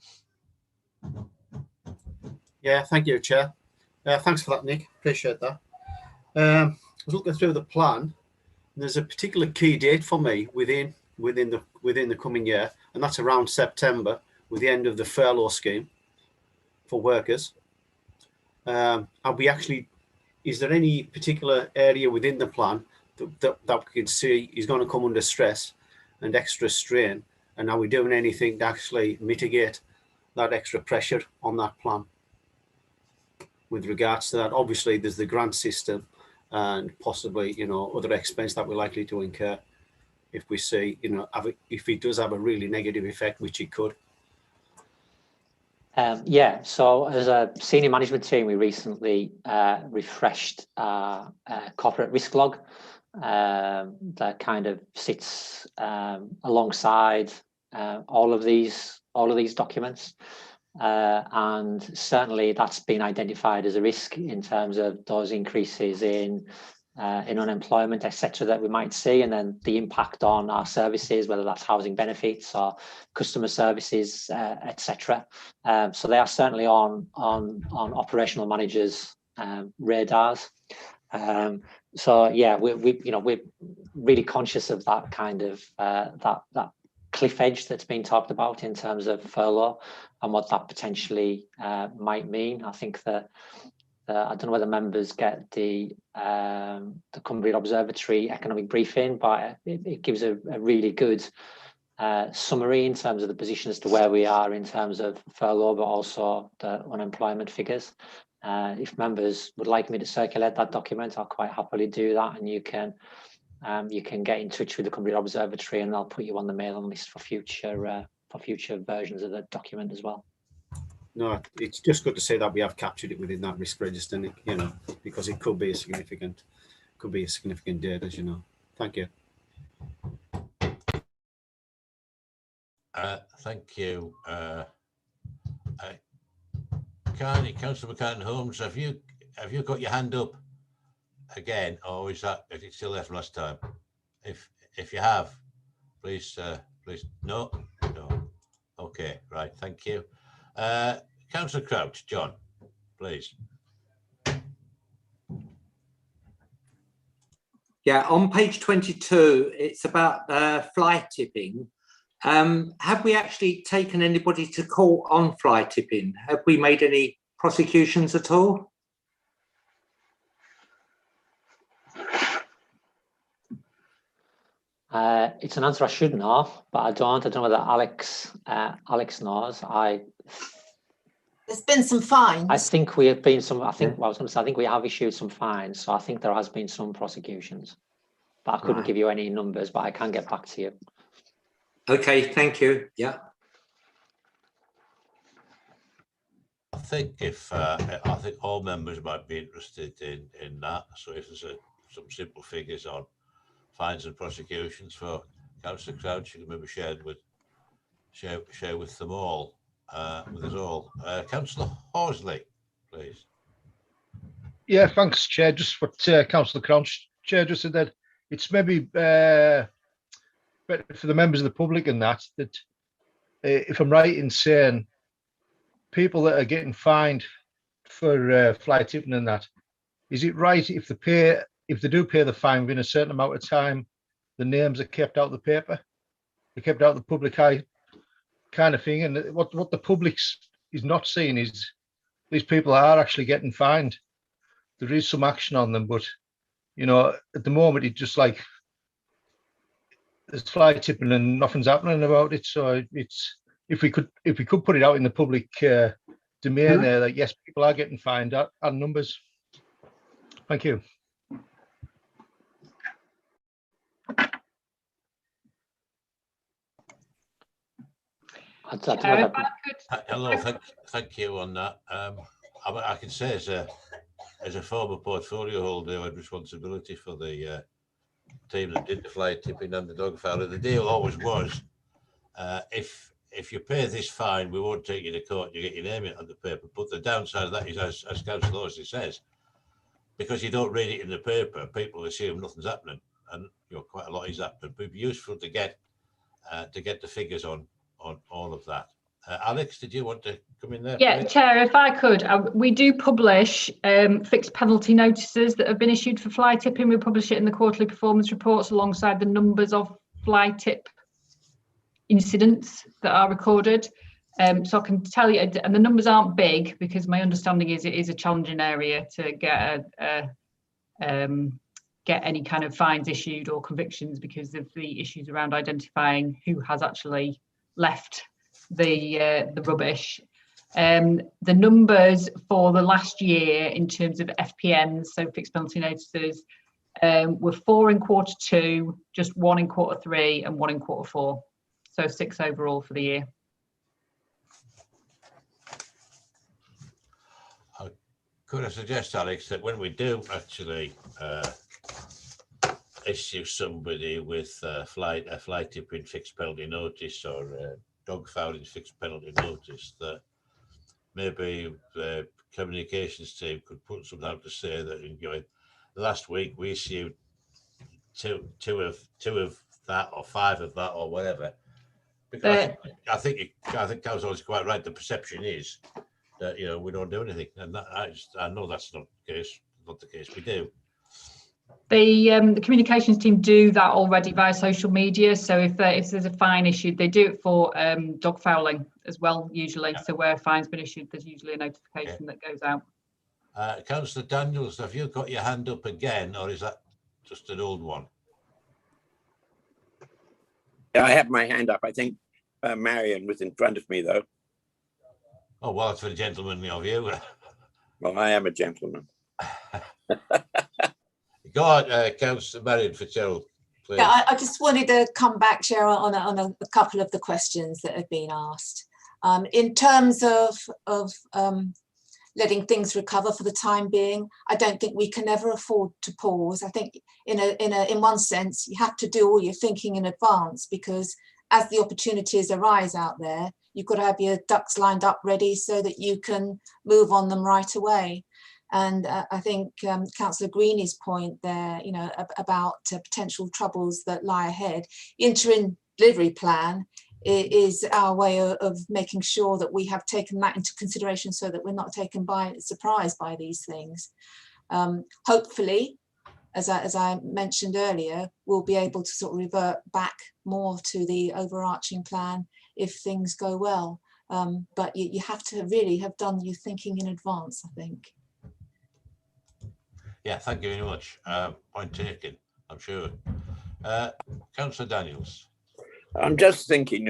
[SPEAKER 5] Yeah, thank you, Chair. Thanks for that, Nick. Appreciate that. I was looking through the plan. There's a particular key date for me within the coming year, and that's around September, with the end of the furlough scheme for workers. Is there any particular area within the plan that we can see is going to come under stress and extra strain? And are we doing anything to actually mitigate that extra pressure on that plan? With regards to that, obviously there's the grant system and possibly, other expense that we're likely to incur if we see, if it does have a really negative effect, which it could.
[SPEAKER 11] Yeah, so as a senior management team, we recently refreshed our corporate risk log that kind of sits alongside all of these documents, and certainly that's been identified as a risk in terms of those increases in unemployment, etc., that we might see, and then the impact on our services, whether that's housing benefits or customer services, etc. So they are certainly on operational managers' radars. So yeah, we're really conscious of that kind of that cliff edge that's been talked about in terms of furlough and what that potentially might mean. I think that I don't know whether members get the Cumbria Observatory economic briefing, but it gives a really good summary in terms of the position as to where we are in terms of furlough, but also the unemployment figures. If members would like me to circulate that document, I'll quite happily do that, and you can get in touch with the Cumbria Observatory, and I'll put you on the mailing list for future versions of the document as well.
[SPEAKER 5] No, it's just good to say that we have captured it within that risk register, Nick, because it could be a significant date, as you know. Thank you.
[SPEAKER 7] Thank you. Councillor McCann-Holmes, have you got your hand up again, or is it still there from last time? If you have, please no. Okay, right. Thank you. Councillor Crouch, John, please.
[SPEAKER 13] Yeah, on page 22, it's about fly tipping. Have we actually taken anybody to court on fly tipping? Have we made any prosecutions at all?
[SPEAKER 11] It's an answer I should know, but I don't know whether Alex knows.
[SPEAKER 10] There's been some fines.
[SPEAKER 11] I think we have been some. I think I was going to say. I think we have issued some fines. So I think there has been some prosecutions, but I couldn't
[SPEAKER 10] Right.
[SPEAKER 11] give you any numbers. But I can get back to you.
[SPEAKER 13] Okay, thank you. Yeah.
[SPEAKER 7] I think I think all members might be interested in that. So if there's some simple figures on fines and prosecutions for Councillor Crouch, you can maybe share with them all, with us all. Councillor Horsley, please.
[SPEAKER 8] Yeah, thanks, Chair. Just what Councillor Crouch, Chair, just said that it's maybe better for the members of the public and that if I'm right in saying people that are getting fined for fly tipping and that, is it right if they do pay the fine within a certain amount of time, the names are kept out of the paper, they're kept out of the public eye, kind of thing? And what the public is not seeing is these people are actually getting fined. There is some action on them, but you know, at the moment it's just like there's fly tipping and nothing's happening about it. So it's if we could put it out in the public domain there that yes, people are getting fined and numbers. Thank you.
[SPEAKER 7] Hello, thank you on that. I can say as a former portfolio holder who had responsibility for the team that did the fly tipping and the dog fowler, the deal always was if you pay this fine, we won't take you to court, you get your name on the paper. But the downside of that is, as Councillor Horsley says, because you don't read it in the paper, people assume nothing's happening, and you know, quite a lot is happening. But it'd be useful to get the figures on all of that. Alex, did you want to come in there?
[SPEAKER 12] Yeah, please? Chair, if I could, we do publish fixed penalty notices that have been issued for fly tipping. We publish it in the quarterly performance reports alongside the numbers of fly tip incidents that are recorded. So I can tell you, and the numbers aren't big because my understanding is it is a challenging area to get any kind of fines issued or convictions because of the issues around identifying who has actually left the rubbish. The numbers for the last year in terms of FPNs, so fixed penalty notices, were 4 in Q2, just 1 in Q3 and 1 in Q4. So 6 overall for the year.
[SPEAKER 7] Could I suggest, Alex, that when we do actually issue somebody with a fly tipping fixed penalty notice or dog fouling fixed penalty notice, that maybe the communications team could put something out to say that last week we issued two of that or 5 of that or whatever. Because I think Council is quite right. The perception is that we don't do anything, and that, I know that's not the case. Not the case. We do.
[SPEAKER 12] The communications team do that already via social media. So if there's a fine issued, they do it for dog fouling as well, usually. Yeah. So where a fine's been issued, there's usually a notification that goes out.
[SPEAKER 7] Councillor Daniels, have you got your hand up again, or is that just an old one?
[SPEAKER 3] Yeah, I have my hand up. I think Marion was in front of me, though.
[SPEAKER 7] Oh, well, it's for the gentlemanly of you.
[SPEAKER 3] Well, I am a gentleman.
[SPEAKER 7] Go on, Councillor Marion Fitzgerald, please.
[SPEAKER 10] Yeah, I just wanted to come back, Chair, on a couple of the questions that have been asked. In terms of letting things recover for the time being, I don't think we can ever afford to pause. I think in one sense, you have to do all your thinking in advance, because as the opportunities arise out there, you've got to have your ducks lined up ready so that you can move on them right away. And I think Councillor Greeny's point there, about potential troubles that lie ahead, interim delivery plan is our way of making sure that we have taken that into consideration so that we're not taken by surprise by these things. Hopefully, as I mentioned earlier, we'll be able to sort of revert back more to the overarching plan if things go well. But you have to really have done your thinking in advance, I think.
[SPEAKER 7] Yeah, thank you very much. Point taken, I'm sure. Councillor Daniels.
[SPEAKER 3] I'm just thinking,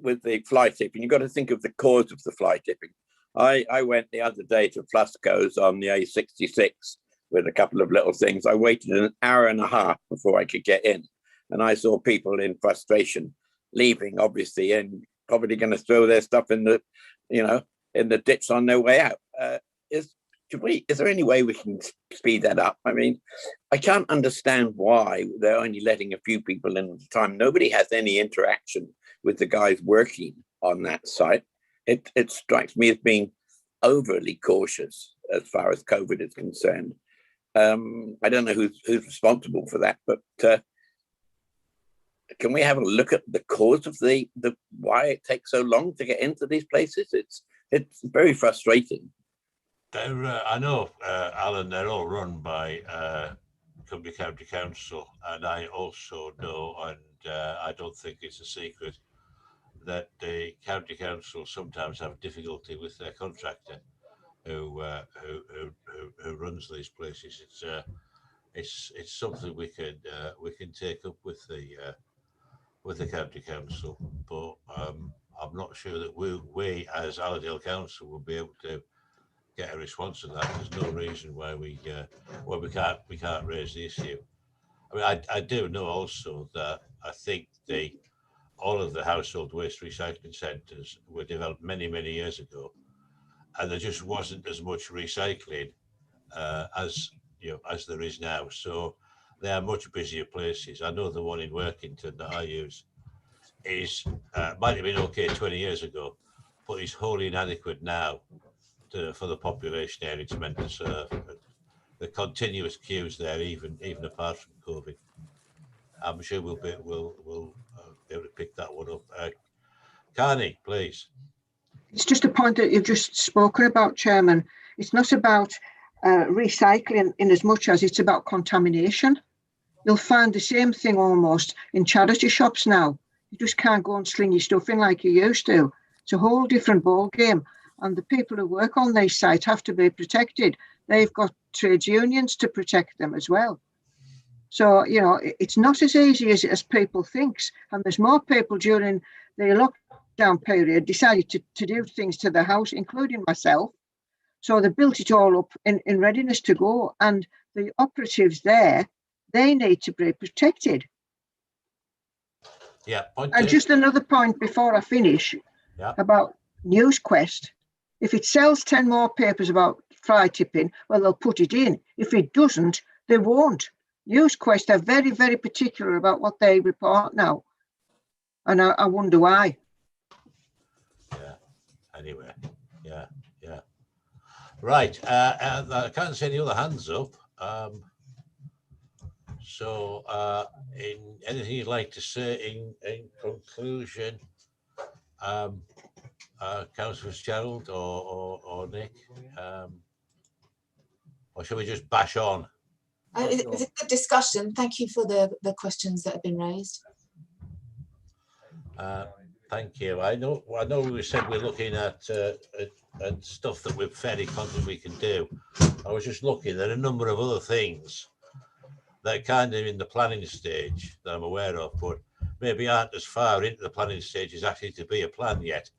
[SPEAKER 3] with the fly tipping, you've got to think of the cause of the fly tipping. I went the other day to Flusco's on the A66 with a couple of little things. I waited an hour and a half before I could get in. And I saw people in frustration leaving, obviously, and probably going to throw their stuff in the, in the ditch on their way out. Is there any way we can speed that up? I mean, I can't understand why they're only letting a few people in at a time. Nobody has any interaction with the guys working on that site. It strikes me as being overly cautious as far as COVID is concerned. I don't know who's responsible for that, but can we have a look at the cause of the why it takes so long to get into these places? It's very frustrating.
[SPEAKER 7] I know, Alan, they're all run by Cumbria County Council, and I also know, and I don't think it's a secret, that the county council sometimes have difficulty with their contractor who runs these places. It's something we can take up with the county council, but I'm not sure that we as Allerdale Council will be able to get a response to that. There's no reason why we can't raise the issue. I mean, I do know also that I think all of the household waste recycling centres were developed many years ago, and there just wasn't as much recycling as there is now. So they are much busier places. I know the one in Workington that I use might have been okay 20 years ago, but it's wholly inadequate now for the population area it's meant to serve. The continuous queues there, even apart from COVID. I'm sure we'll be able to pick that one up. Carney, please.
[SPEAKER 9] It's just a point that you've just spoken about, Chairman. It's not about recycling in as much as it's about contamination. You'll find the same thing almost in charity shops now. You just can't go and sling your stuff in like you used to. It's a whole different ball game. And the people who work on these sites have to be protected. They've got trades unions to protect them as well. So, it's not as easy as people think. And there's more people during the lockdown period decided to do things to the house, including myself. So they built it all up in readiness to go. And the operatives there, they need to be protected.
[SPEAKER 7] Yeah.
[SPEAKER 9] And just another point before I finish about NewsQuest. If it sells 10 more papers about fly tipping, well, they'll put it in. If it doesn't, they won't. NewsQuest are very, very particular about what they report now. And I wonder why.
[SPEAKER 7] Yeah, anyway, yeah. Right, I can't see any other hands up. So anything you'd like to say in conclusion, Councillor Fitzgerald or Nick, or shall we just bash on?
[SPEAKER 10] It was a good discussion. Thank you for the questions that have been raised.
[SPEAKER 7] Thank you. I know we said we're looking at stuff that we're fairly confident we can do. I was just looking at a number of other things that are kind of in the planning stage that I'm aware of, but maybe aren't as far into the planning stage as actually to be a plan yet.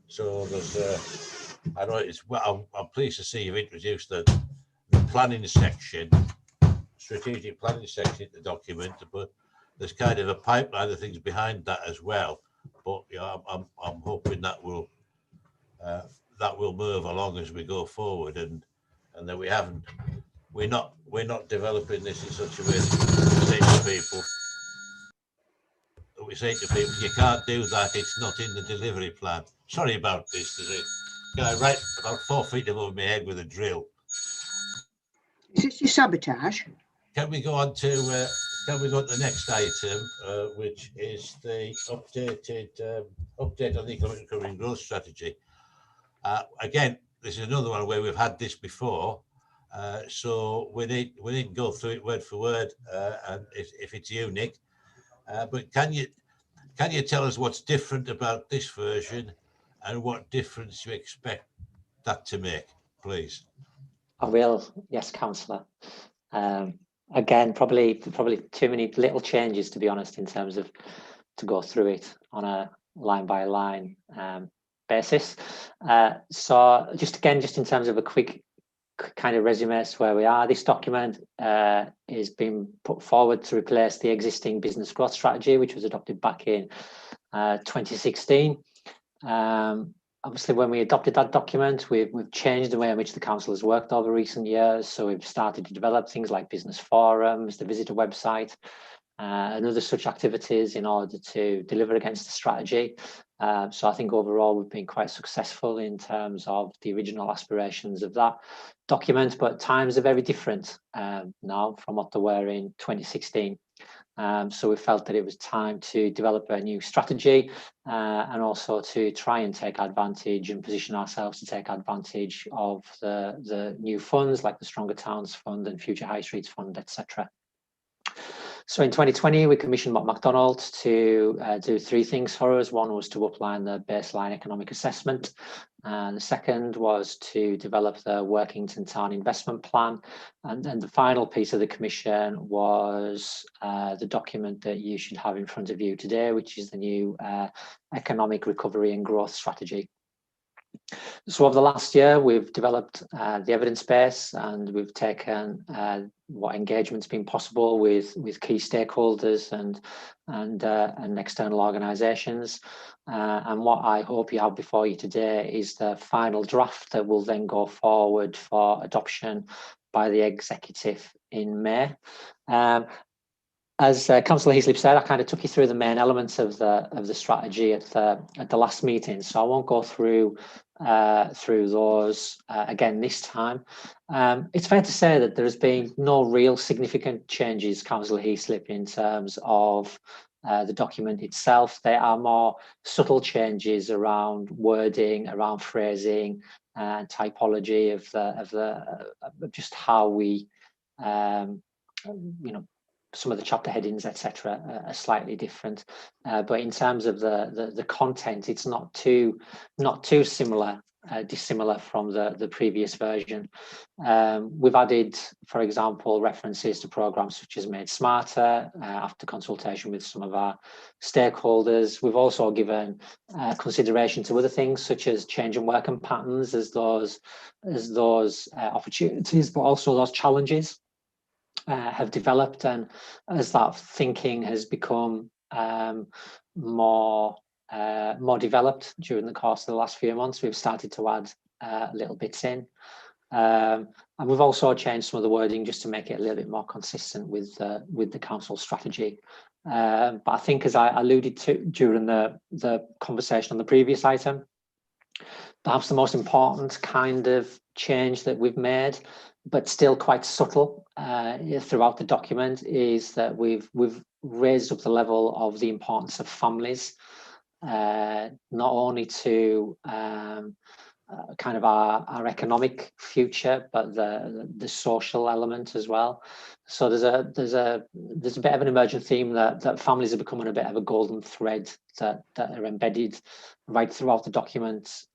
[SPEAKER 7] So there's, I know it's well. I'm pleased to see you've introduced the planning section, strategic planning section in the document, but there's kind of a pipeline of things behind that as well. But I'm hoping that will move along as we go forward, and that we're not developing this in such a way that we say to people, you can't do that, it's not in the delivery plan. Sorry about this. There's a guy right about 4 feet above my head with a drill.
[SPEAKER 9] Is this your sabotage?
[SPEAKER 7] Can we go on to the next item, which is the update on the economic recovery and growth strategy? Again, this is another one where we've had this before, so we need to go through it word for word, and if it's you, Nick. But can you tell us what's different about this version and what difference you expect that to make, please?
[SPEAKER 11] I will, yes, Councillor. Again, probably too many little changes, to be honest, in terms of to go through it on a line by line. basis. So just in terms of a quick kind of resume as to where we are, this document is being put forward to replace the existing business growth strategy, which was adopted back in 2016. Obviously, when we adopted that document, we've changed the way in which the council has worked over recent years. So we've started to develop things like business forums, the visitor website, and other such activities in order to deliver against the strategy. So I think overall we've been quite successful in terms of the original aspirations of that document, but times are very different now from what they were in 2016. So we felt that it was time to develop a new strategy and also to try and take advantage and position ourselves to take advantage of the new funds like the Stronger Towns Fund and Future High Streets Fund, etc. So in 2020, we commissioned McDonald to do three things for us. One was to outline the baseline economic assessment. And the second was to develop the Workington Town Investment Plan. And then the final piece of the commission was the document that you should have in front of you today, which is the new Economic Recovery and Growth Strategy. So over the last year, we've developed the evidence base, and we've taken what engagement's been possible with key stakeholders and external organisations. And what I hope you have before you today is the final draft that will then go forward for adoption by the executive in May. As Councillor Heaslip said, I kind of took you through the main elements of the strategy at the last meeting, so I won't go through those again this time. It's fair to say that there has been no real significant changes, Councillor Heaslip, in terms of the document itself. There are more subtle changes around wording, around phrasing, and typology of just how we, some of the chapter headings, etc., are slightly different. But in terms of the content, it's not too dissimilar from the previous version. We've added, for example, references to programmes such as Made Smarter after consultation with some of our stakeholders. We've also given consideration to other things such as change in working patterns as those opportunities, but also those challenges have developed, and as that thinking has become more developed during the course of the last few months, we've started to add little bits in, and we've also changed some of the wording just to make it a little bit more consistent with the council strategy. But I think, as I alluded to during the conversation on the previous item, perhaps the most important kind of change that we've made, but still quite subtle throughout the document, is that we've raised up the level of the importance of families, not only to kind of our economic future, but the social element as well. So there's a bit of an emergent theme that families are becoming a bit of a golden thread that are embedded right throughout the document.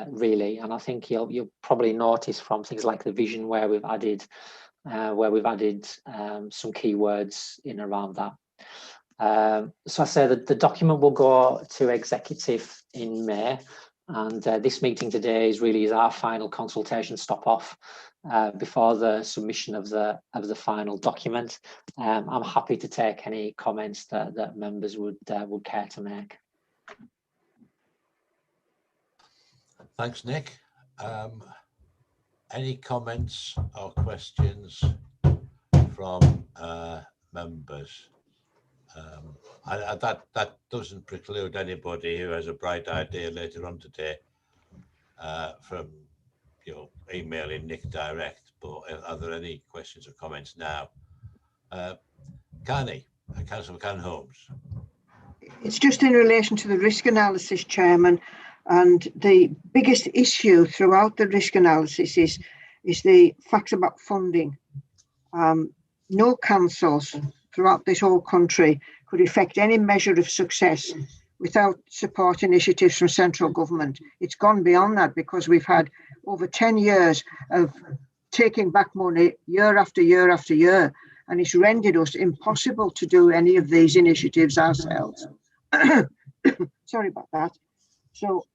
[SPEAKER 11] Really, and I think you'll probably notice from things like the vision where we've added some keywords in around that. So I say that the document will go to executive in May, and this meeting today is our final consultation stop off before the submission of the final document. I'm happy to take any comments that members would care to make.
[SPEAKER 7] Thanks, Nick. Any comments or questions from members? That doesn't preclude anybody who has a bright idea later on today from emailing Nick direct. But are there any questions or comments now? Councillor Cann-Holmes.
[SPEAKER 9] It's just in relation to the risk analysis, Chairman. And the biggest issue throughout the risk analysis is the facts about funding. No councils throughout this whole country could effect any measure of success without support initiatives from central government. It's gone beyond that, because we've had over 10 years of taking back money year after year after year, and it's rendered us impossible to do any of these initiatives ourselves. Sorry about that. So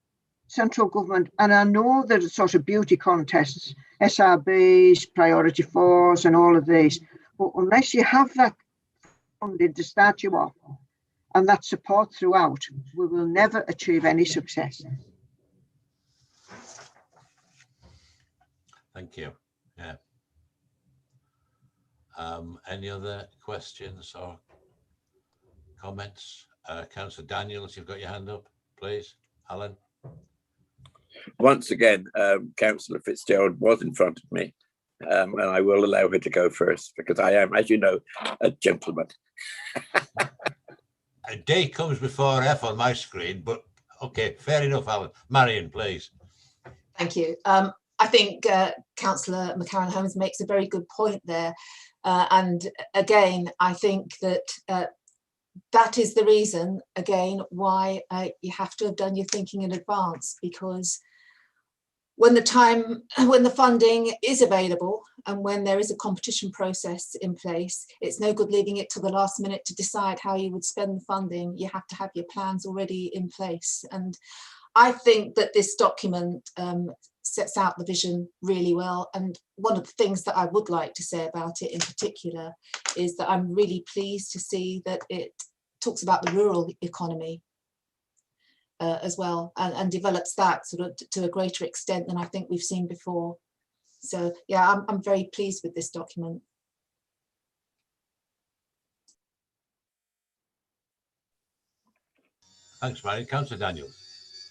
[SPEAKER 9] central government, and I know that it's sort of beauty contests, SRBs, priority fours and all of these, but unless you have that funding to start you off and that support throughout, we will never achieve any success.
[SPEAKER 7] Thank you. Yeah. Any other questions or comments? Councillor Daniels, you've got your hand up, please. Alan.
[SPEAKER 3] Once again, Councillor Fitzgerald was in front of me, and I will allow her to go first because I am, as you know, a gentleman.
[SPEAKER 7] A D comes before F on my screen, but okay, fair enough, Alan. Marion, please.
[SPEAKER 10] Thank you. I think Councillor McCarran-Holmes makes a very good point there. And again, I think that that is the reason, again, why you have to have done your thinking in advance, because when the funding is available and when there is a competition process in place, it's no good leaving it to the last minute to decide how you would spend the funding. You have to have your plans already in place. And I think that this document sets out the vision really well. And one of the things that I would like to say about it in particular is that I'm really pleased to see that it talks about the rural economy as well, and develops that sort of to a greater extent than I think we've seen before. So yeah, I'm very pleased with this document.
[SPEAKER 7] Thanks, Mary. Councillor Daniel.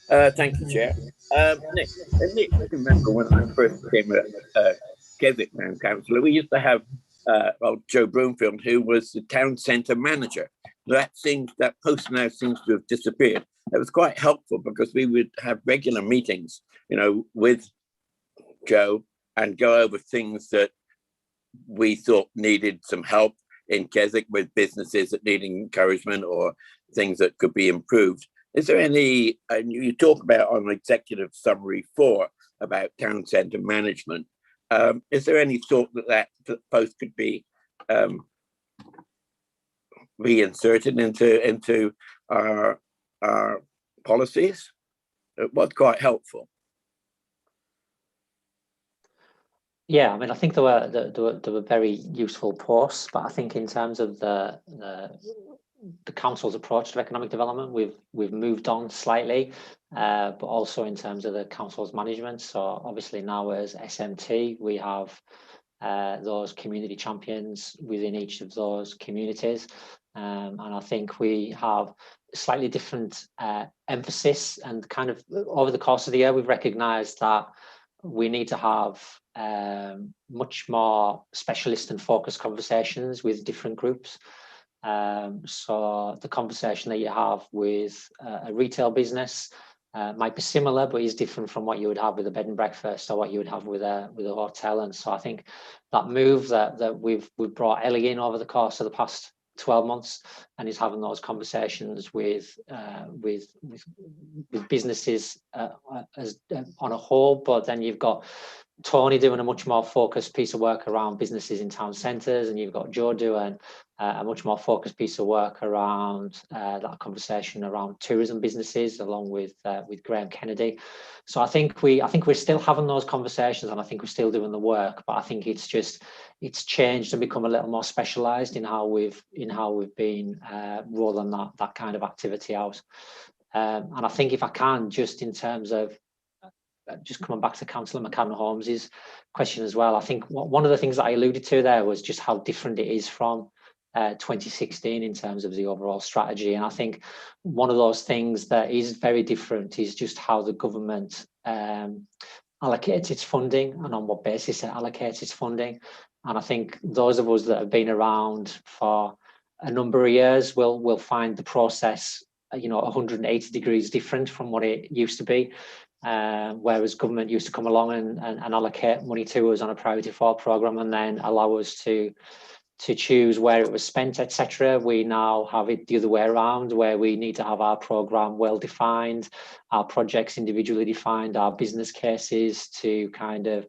[SPEAKER 3] Thank you, Chair. Nick, I remember when I first became a Keswick Town Councillor, we used to have Joe Broomfield, who was the town centre manager. That post now seems to have disappeared. It was quite helpful because we would have regular meetings, you know, with Joe and go over things that we thought needed some help in Keswick, with businesses that needed encouragement or things that could be improved. Is there any, and you talk about on Executive Summary 4 about town centre management, is there any thought that post could be reinserted into our policies? It was quite helpful.
[SPEAKER 11] Yeah, I mean, I think there were very useful posts, but I think in terms of the council's approach to economic development, we've moved on slightly, but also in terms of the council's management. So obviously now as SMT, we have those community champions within each of those communities, and I think we have slightly different emphasis, and kind of over the course of the year we've recognised that we need to have much more specialist and focused conversations with different groups. So the conversation that you have with a retail business might be similar, but is different from what you would have with a bed and breakfast or what you would have with a hotel. And so I think that move that we've brought Ellie in over the course of the past 12 months and is having those conversations with businesses as on a whole, but then you've got Tony doing a much more focused piece of work around businesses in town centres, and you've got Joe doing a much more focused piece of work around that conversation around tourism businesses, along with Graham Kennedy. So I think we're still having those conversations, and I think we're still doing the work, but I think it's changed and become a little more specialised in how we've been rolling that kind of activity out. And I think if I can, just in terms of just coming back to Councillor McCarran-Holmes's question as well, I think one of the things that I alluded to there was just how different it is from 2016 in terms of the overall strategy. And I think one of those things that is very different is just how the government allocates its funding and on what basis it allocates its funding. And I think those of us that have been around for a number of years will find the process, 180 degrees different from what it used to be. Whereas government used to come along and allocate money to us on a priority 4 programme and then allow us to choose where it was spent, etc. We now have it the other way around, where we need to have our programme well defined, our projects individually defined, our business cases to kind of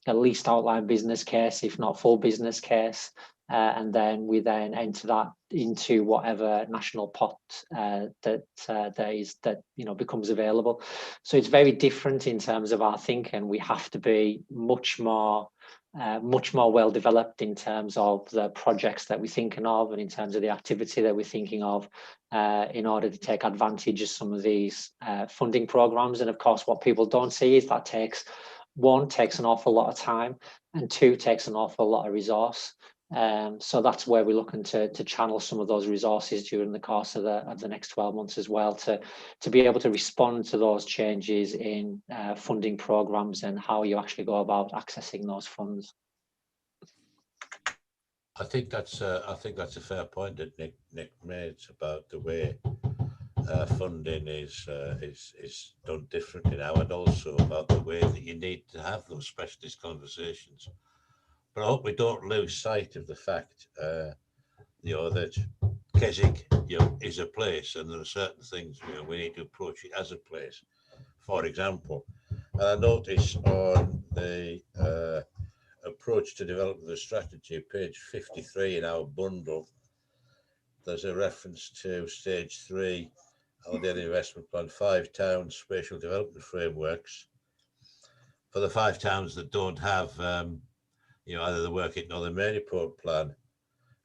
[SPEAKER 11] at least outline business case, if not full business case, and then we then enter that into whatever national pot that becomes available. So it's very different in terms of our thinking. We have to be much more well developed in terms of the projects that we're thinking of and in terms of the activity that we're thinking of in order to take advantage of some of these funding programs. And of course, what people don't see is that takes an awful lot of time, and two, takes an awful lot of resource. So that's where we're looking to channel some of those resources during the course of the next 12 months as well, to be able to respond to those changes in funding programs and how you actually go about accessing those funds.
[SPEAKER 7] I think that's a fair point that Nick made about the way funding is done differently now, and also about the way that you need to have those specialist conversations. But I hope we don't lose sight of the fact, that Keswick, is a place, and there are certain things we need to approach it as a place. For example, and I notice on the approach to developing the strategy, page 53 in our bundle, there's a reference to stage 3, our daily investment plan, 5 towns spatial development frameworks. For the 5 towns that don't have either the working or the main report plan,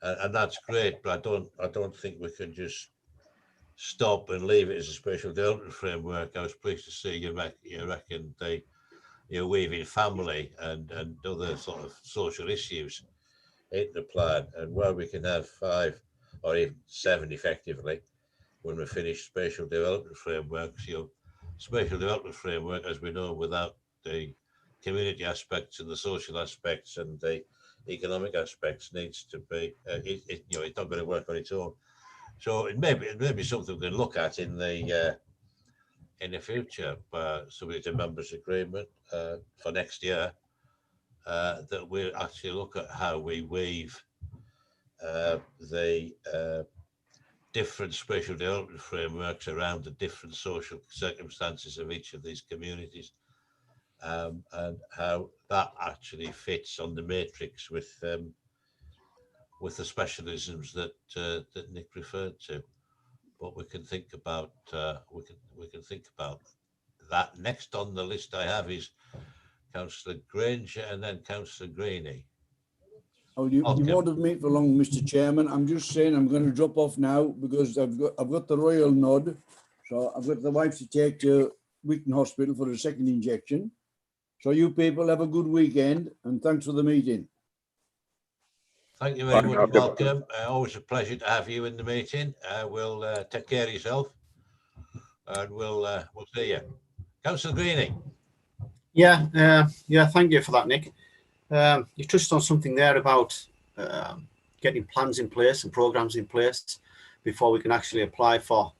[SPEAKER 7] and that's great, but I don't think we can just stop and leave it as a spatial development framework. I was pleased to see you reckon they weaving family and other sort of social issues in the plan, and where we can have 5 or even 7 effectively when we finish spatial development frameworks. Spatial development framework, as we know, without the community aspects and the social aspects and the economic aspects, needs to be it's not going to work on its own. So it may be something we can look at in the future, subject to members' agreement for next year, that we'll actually look at how we weave the different spatial development frameworks around the different social circumstances of each of these communities. And how that actually fits on the matrix with the specialisms that Nick referred to. But we can think about we can think about that. Next on the list I have is Councillor Granger and then Councillor Greeny.
[SPEAKER 4] Oh, you wanted me for long, Mr. Chairman. I'm just saying I'm going to drop off now because I've got the royal nod. So I've got the wife to take to Wheaton Hospital for a second injection. So you people have a good weekend, and thanks for the meeting.
[SPEAKER 7] Thank you very much, Malcolm. Always a pleasure to have you in the meeting. We'll take care of yourself, and we'll see you. Councillor Greeny.
[SPEAKER 5] Yeah, thank you for that, Nick. You touched on something there about getting plans in place and programs in place before we can actually apply for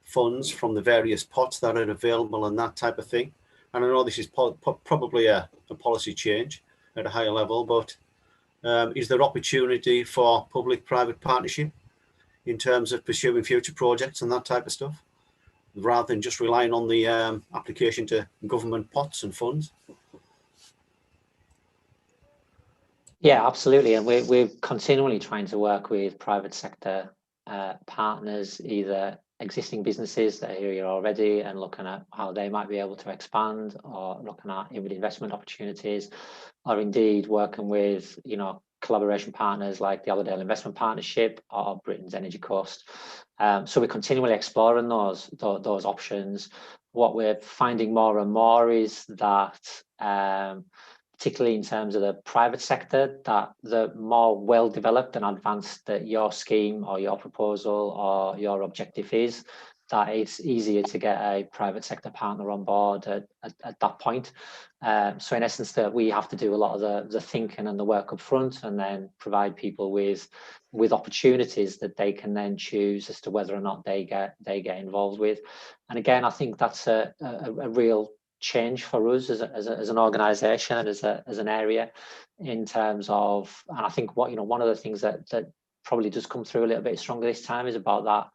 [SPEAKER 5] funds from the various pots that are available and that type of thing. And I know this is probably a policy change at a higher level, but is there opportunity for public-private partnership in terms of pursuing future projects and that type of stuff, rather than just relying on the application to government pots and funds?
[SPEAKER 11] Yeah, absolutely. And we're continually trying to work with private sector partners, either existing businesses that are here already and looking at how they might be able to expand, or looking at investment opportunities, or indeed working with collaboration partners like the Allerdale Investment Partnership or Britain's Energy Coast. So we're continually exploring those options. What we're finding more and more is that particularly in terms of the private sector, that the more well developed and advanced that your scheme or your proposal or your objective is, that it's easier to get a private sector partner on board at that point. So in essence, that we have to do a lot of the thinking and the work up front, and then provide people with opportunities that they can then choose as to whether or not they get involved with. And again, I think that's a real change for us as an organisation and as an area, in terms of, and I think one of the things that probably does come through a little bit stronger this time is about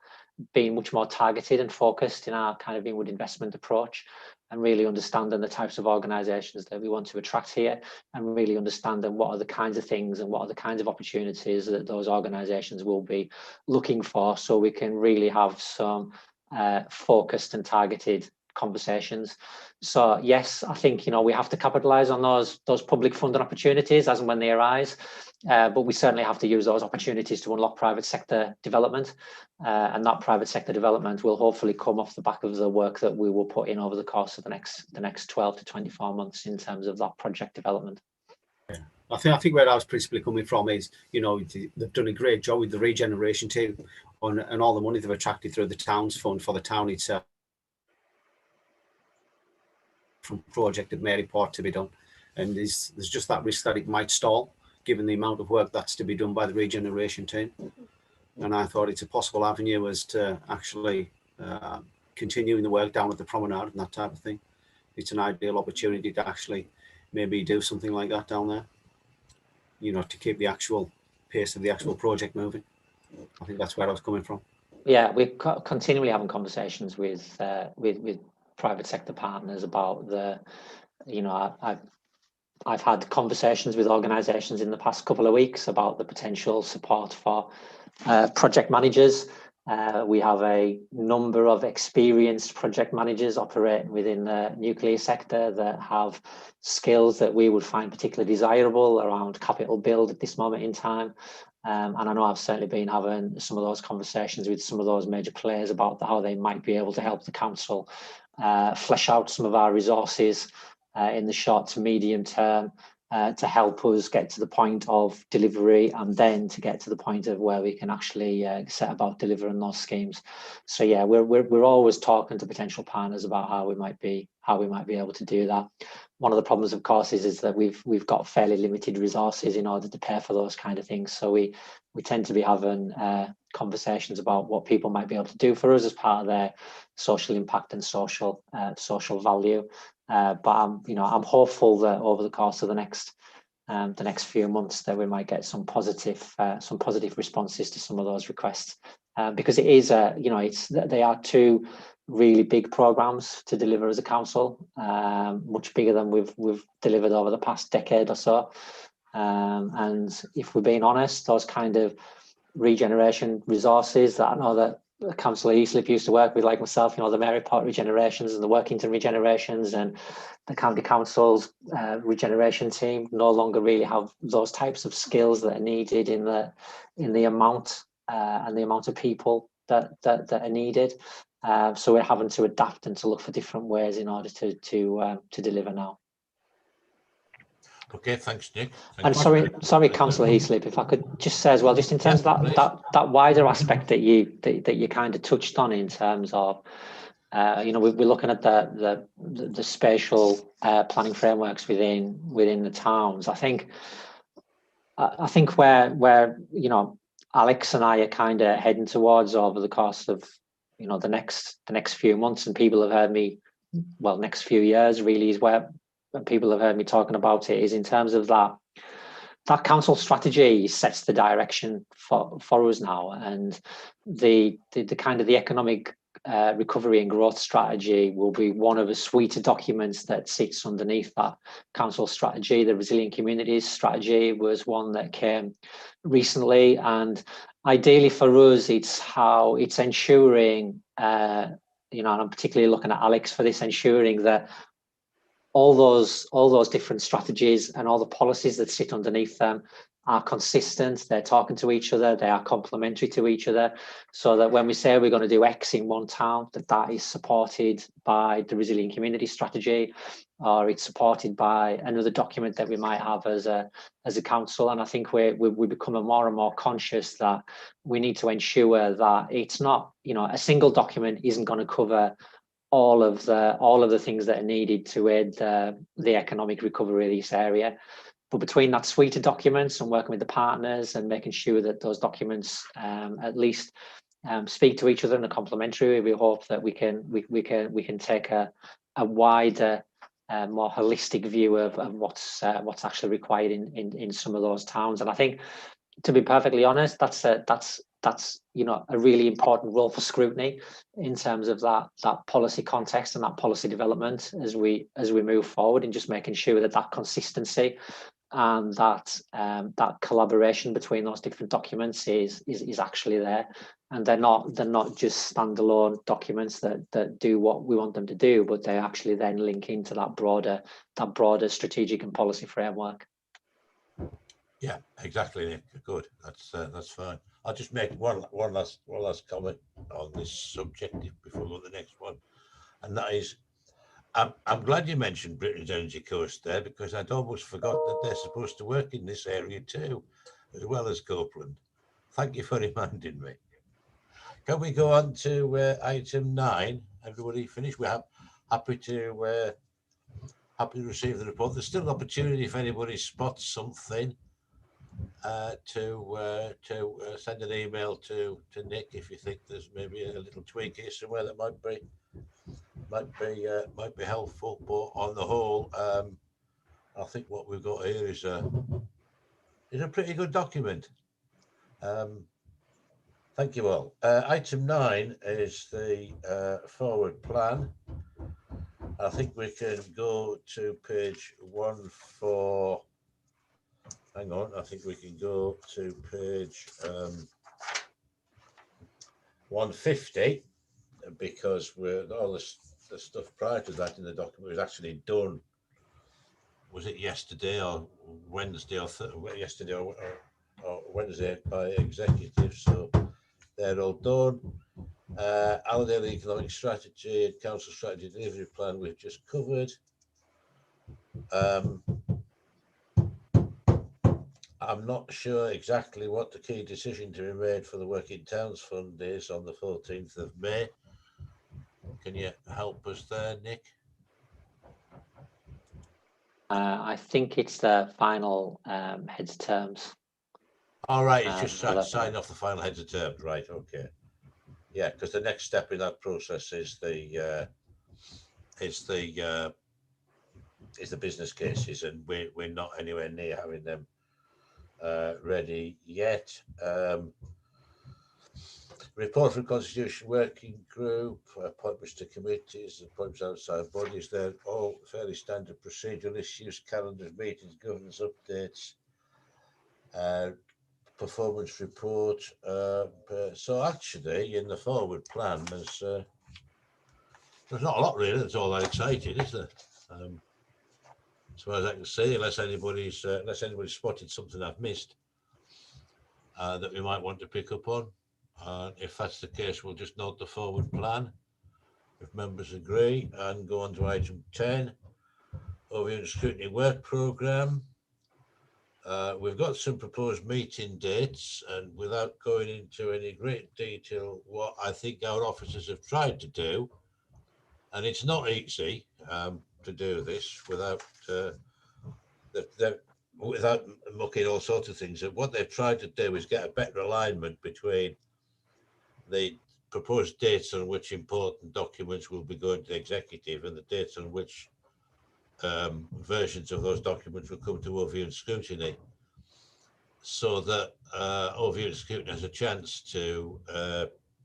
[SPEAKER 11] being much more targeted and focused in our kind of inward investment approach, and really understanding the types of organisations that we want to attract here, and really understanding what are the kinds of things and what are the kinds of opportunities that those organisations will be looking for, so we can really have some focused and targeted conversations. So yes, I think, you know, we have to capitalise on those public funding opportunities as and when they arise, but we certainly have to use those opportunities to unlock private sector development, and that private sector development will hopefully come off the back of the work that we will put in over the course of the next 12 to 24 months in terms of that project development.
[SPEAKER 5] I think where I was principally coming from is, you know, they've done a great job with the regeneration team and all the money they've attracted through the Towns Fund for the town itself, from project at Maryport to be done, and there's just that risk that it might stall given the amount of work that's to be done by the regeneration team. And I thought it's a possible avenue as to actually continuing the work down at the promenade and that type of thing. It's an ideal opportunity to actually maybe do something like that down there, you know, to keep the actual pace of the actual project moving. I think that's where I was coming from.
[SPEAKER 11] Yeah, we're continually having conversations with private sector partners about you know, I've had conversations with organisations in the past couple of weeks about the potential support for project managers. We have a number of experienced project managers operating within the nuclear sector that have skills that we would find particularly desirable around capital build at this moment in time. And I know I've certainly been having some of those conversations with some of those major players about how they might be able to help the council flesh out some of our resources in the short to medium term, to help us get to the point of delivery, and then to get to the point of where we can actually set about delivering those schemes. So yeah, we're always talking to potential partners about how we might be able to do that. One of the problems, of course, is that we've got fairly limited resources in order to pay for those kind of things. So we tend to be having conversations about what people might be able to do for us as part of their social impact and social value. But I'm hopeful that over the course of the next few months that we might get some positive responses to some of those requests, because it is they are two really big programs to deliver as a council, much bigger than we've delivered over the past decade or so. And if we're being honest, those kind of regeneration resources that I know that Councillor Easlip used to work with, like myself, you know, the Maryport regenerations and the Workington regenerations and the County Council's regeneration team no longer really have those types of skills that are needed in the amount and the amount of people that are needed. So we're having to adapt and to look for different ways in order to deliver now.
[SPEAKER 7] Okay, thanks, Nick.
[SPEAKER 11] And sorry, Councillor Easlip, if I could just say as well, just in terms of that wider aspect that you kind of touched on in terms of, we're looking at the spatial planning frameworks within the towns. I think where Alex and I are kind of heading towards over the course of the next few months, and people have heard me, well, next few years really is where people have heard me talking about it, is in terms of that council strategy sets the direction for us now, and the kind of the economic recovery and growth strategy will be one of a suite of documents that sits underneath that council strategy. The resilient communities strategy was one that came recently, and ideally for us, it's ensuring, and I'm particularly looking at Alex for this, ensuring that all those different strategies and all the policies that sit underneath them are consistent, they're talking to each other, they are complementary to each other, so that when we say we're going to do X in one town, that is supported by the resilient community strategy, or it's supported by another document that we might have as a council. And I think we're becoming more and more conscious that we need to ensure that it's not, a single document isn't going to cover all of the things that are needed to aid the economic recovery of this area. But between that suite of documents and working with the partners and making sure that those documents at least speak to each other and are complementary, we hope that we can take a wider, more holistic view of what's actually required in some of those towns. And I think, to be perfectly honest, that's that's a really important role for scrutiny in terms of that policy context and that policy development as we move forward, and just making sure that consistency and that collaboration between those different documents is actually there, and they're not just standalone documents that do what we want them to do, but they actually then link into that broader strategic and policy framework.
[SPEAKER 7] Yeah, exactly, Nick. Good. That's fine. I'll just make one last comment on this subject before we go to the next one, and that is, I'm glad you mentioned Britain's Energy Coast there, because I'd almost forgot that they're supposed to work in this area too, as well as Copeland. Thank you for reminding me. Can we go on to item 9? Everybody finished? We're happy to receive the report. There's still an opportunity if anybody spots something to send an email to Nick if you think there's maybe a little tweak here somewhere that might be helpful. But on the whole, I think what we've got here is a pretty good document. Thank you all. Item 9 is the forward plan. I think we can go to page 14. Hang on, I think we can go to page 150, because all the stuff prior to that in the document was actually done. Was it yesterday or Wednesday or yesterday or Wednesday by executive? So they're all done. Our daily economic strategy and council strategy delivery plan we've just covered. I'm not sure exactly what the key decision to be made for the Working Towns Fund is on the 14th of May. Can you help us there, Nick?
[SPEAKER 11] I think it's the final heads of terms.
[SPEAKER 7] All right, it's just signing off the final heads of terms, right? Okay. Yeah, because the next step in that process is the business cases, and we're not anywhere near having them ready yet. Report from Constitution Working Group, appointments to committees, appointments outside bodies. They're all fairly standard procedural issues, calendars, meetings, governance updates, performance report. So actually, in the forward plan, there's not a lot really that's all that exciting, is there? As far as I can see, unless anybody's spotted something I've missed that we might want to pick up on. If that's the case, we'll just note the forward plan, if members agree, and go on to item 10, overview and scrutiny work programme. We've got some proposed meeting dates, and without going into any great detail, what I think our officers have tried to do, and it's not easy to do this without without mucking all sorts of things. What they've tried to do is get a better alignment between the proposed dates on which important documents will be going to the executive and the dates on which versions of those documents will come to overview and scrutiny, so that overview and scrutiny has a chance to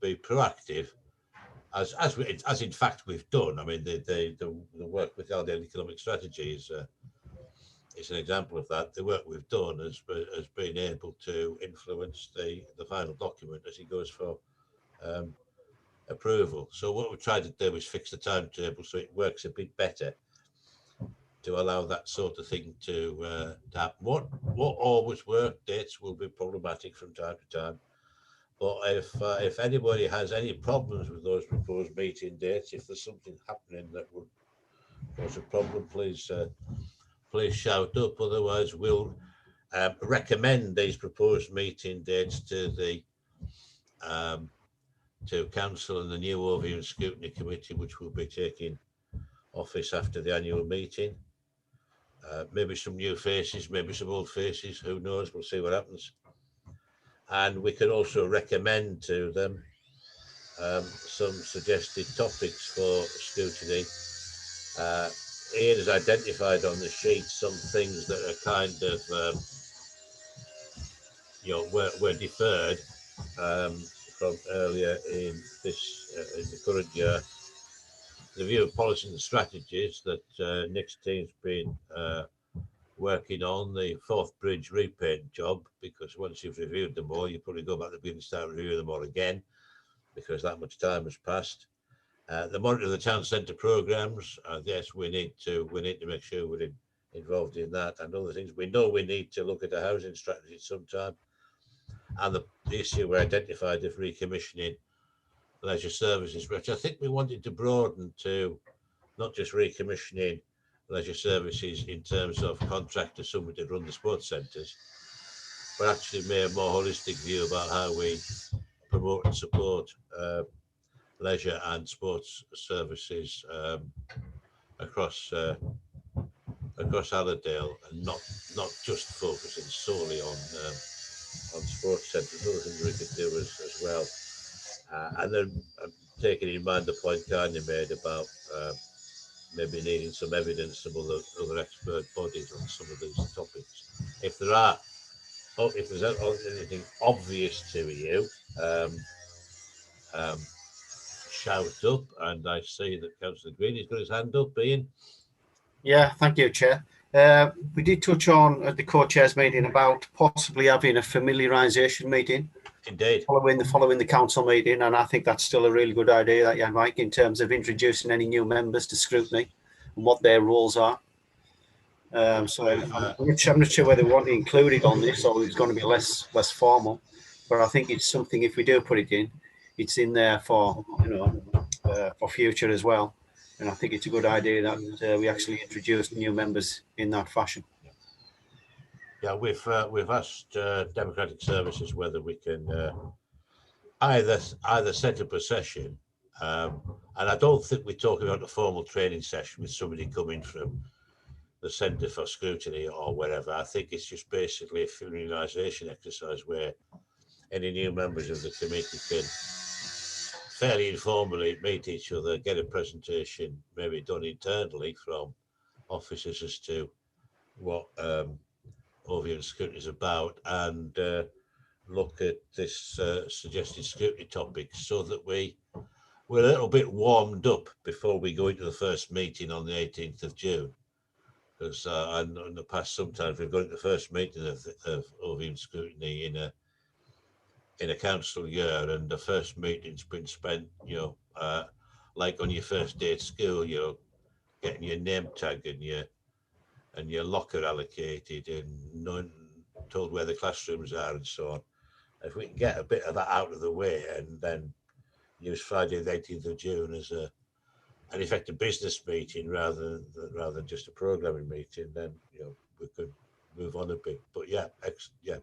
[SPEAKER 7] be proactive, as in fact we've done. I mean, the work with the Daily Economic Strategy is an example of that. The work we've done has been able to influence the final document as it goes for approval. So what we've tried to do is fix the timetable so it works a bit better to allow that sort of thing to happen. What always work, dates will be problematic from time to time. But if anybody has any problems with those proposed meeting dates, if there's something happening that would cause a problem, please shout up. Otherwise, we'll recommend these proposed meeting dates to the to council and the new overview and scrutiny committee, which will be taking office after the annual meeting. Maybe some new faces, maybe some old faces, who knows, we'll see what happens. And we can also recommend to them some suggested topics for scrutiny. Ian has identified on the sheet some things that are kind of, were deferred, from earlier in this in the current year. The view of policies and strategies that Nick's team's been working on, the Forth Bridge repaint job, because once you've reviewed them all, you probably go back to the beginning and start reviewing them all again, because that much time has passed. The monitor of the town centre programmes, yes, we need to make sure we're involved in that and other things. We know we need to look at a housing strategy sometime, and the issue we identified of recommissioning leisure services, which I think we wanted to broaden to not just recommissioning leisure services in terms of contract to somebody to run the sports centres, but actually made a more holistic view about how we promote and support leisure and sports services across Allerdale, and not just focusing solely on sports centres. Other things we could do as well. And then taking in mind the point Kanye made about maybe needing some evidence from other expert bodies on some of these topics. If there's anything obvious to you, shout up. And I see that Councillor Green has got his hand up. Ian?
[SPEAKER 5] Yeah, thank you, Chair. We did touch on at the co-chairs meeting about possibly having a familiarisation meeting.
[SPEAKER 7] Indeed.
[SPEAKER 5] Following the council meeting, and I think that's still a really good idea that you Mike, in terms of introducing any new members to scrutiny and what their roles are. So I'm not sure whether we want to include it on this or it's going to be less formal, but I think it's something, if we do put it in, it's in there for for future as well. And I think it's a good idea that we actually introduce new members in that fashion.
[SPEAKER 7] Yeah, we've asked Democratic Services whether we can either set up a session, and I don't think we're talking about a formal training session with somebody coming from the Centre for Scrutiny or wherever. I think it's just basically a familiarisation exercise where any new members of the committee can fairly informally meet each other, get a presentation maybe done internally from officers as to what Overview and Scrutiny is about, and look at this suggested scrutiny topic so that we're a little bit warmed up before we go into the first meeting on the 18th of June. Because in the past, sometimes we've gone into the first meeting of Overview and Scrutiny in a council year, and the first meeting's been spent, like on your first day at school, getting your name tag and your locker allocated and told where the classrooms are and so on. If we can get a bit of that out of the way and then use Friday the 18th of June as an effective business meeting rather than just a programming meeting, then we could move on a bit. But yeah,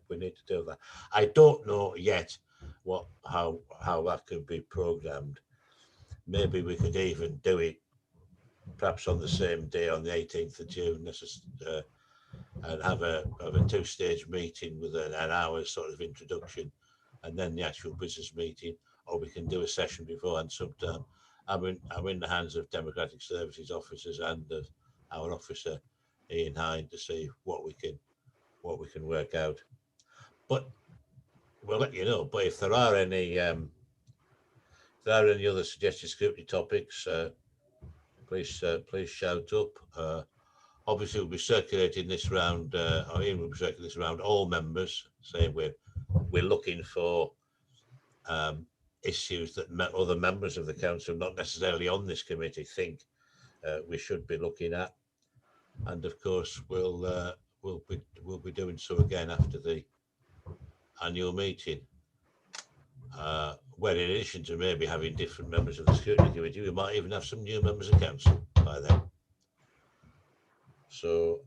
[SPEAKER 7] we need to do that. I don't know yet how that could be programmed. Maybe we could even do it perhaps on the same day on the 18th of June, and have a two-stage meeting with an hour sort of introduction and then the actual business meeting, or we can do a session beforehand sometime. I'm in the hands of Democratic Services officers and of our officer Ian Hine to see what we can work out. But we'll let you know. But if there are any other suggested scrutiny topics, please shout up. Obviously, we'll be circulating this round, or Ian will be circulating this around all members, saying we're looking for issues that other members of the council, not necessarily on this committee, think we should be looking at. And of course, we'll be doing so again after the annual meeting, where in addition to maybe having different members of the scrutiny committee, we might even have some new members of council by then. So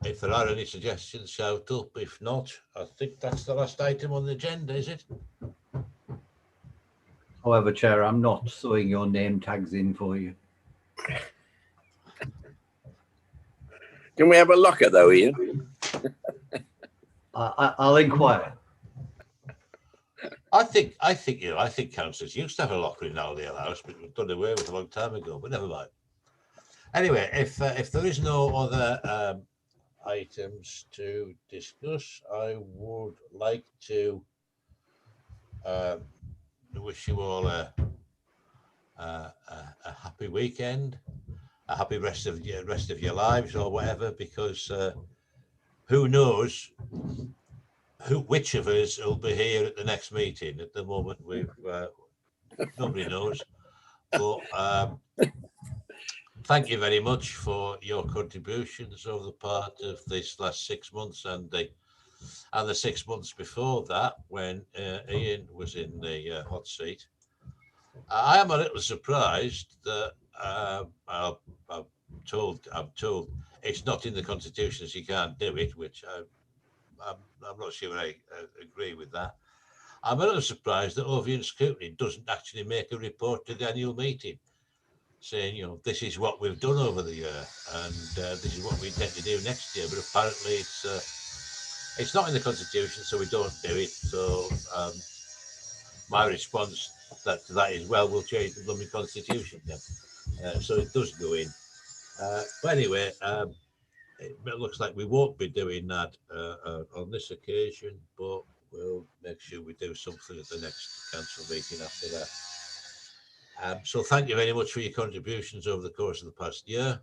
[SPEAKER 7] if there are any suggestions, shout up. If not, I think that's the last item on the agenda, is it?
[SPEAKER 6] However, Chair, I'm not sewing your name tags in for you.
[SPEAKER 3] Can we have a locker though, Ian?
[SPEAKER 6] I'll inquire.
[SPEAKER 7] I think councillors used to have a locker in Allerdale House, but we've done away with it a long time ago. But never mind. Anyway, if there is no other items to discuss. I would like to wish you all a happy weekend, a happy rest of your lives or whatever, because who knows which of us will be here at the next meeting. At the moment, we've nobody knows. But thank you very much for your contributions over the part of this last 6 months and the 6 months before that, when Ian was in the hot seat. I am a little surprised that I'm told it's not in the constitution, so you can't do it, which I'm not sure I agree with that. I'm a little surprised that Overview and Scrutiny doesn't actually make a report to the annual meeting saying, you know, this is what we've done over the year and this is what we intend to do next year. But apparently it's not in the constitution, so we don't do it. So my response to that is, well, we'll change the blooming constitution then. So it does go in. But anyway, it looks like we won't be doing that on this occasion, but we'll make sure we do something at the next council meeting after that. So thank you very much for your contributions over the course of the past year.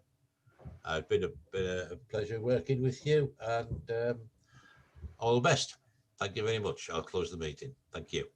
[SPEAKER 7] It's been a pleasure working with you, and all the best. Thank you very much. I'll close the meeting. Thank you.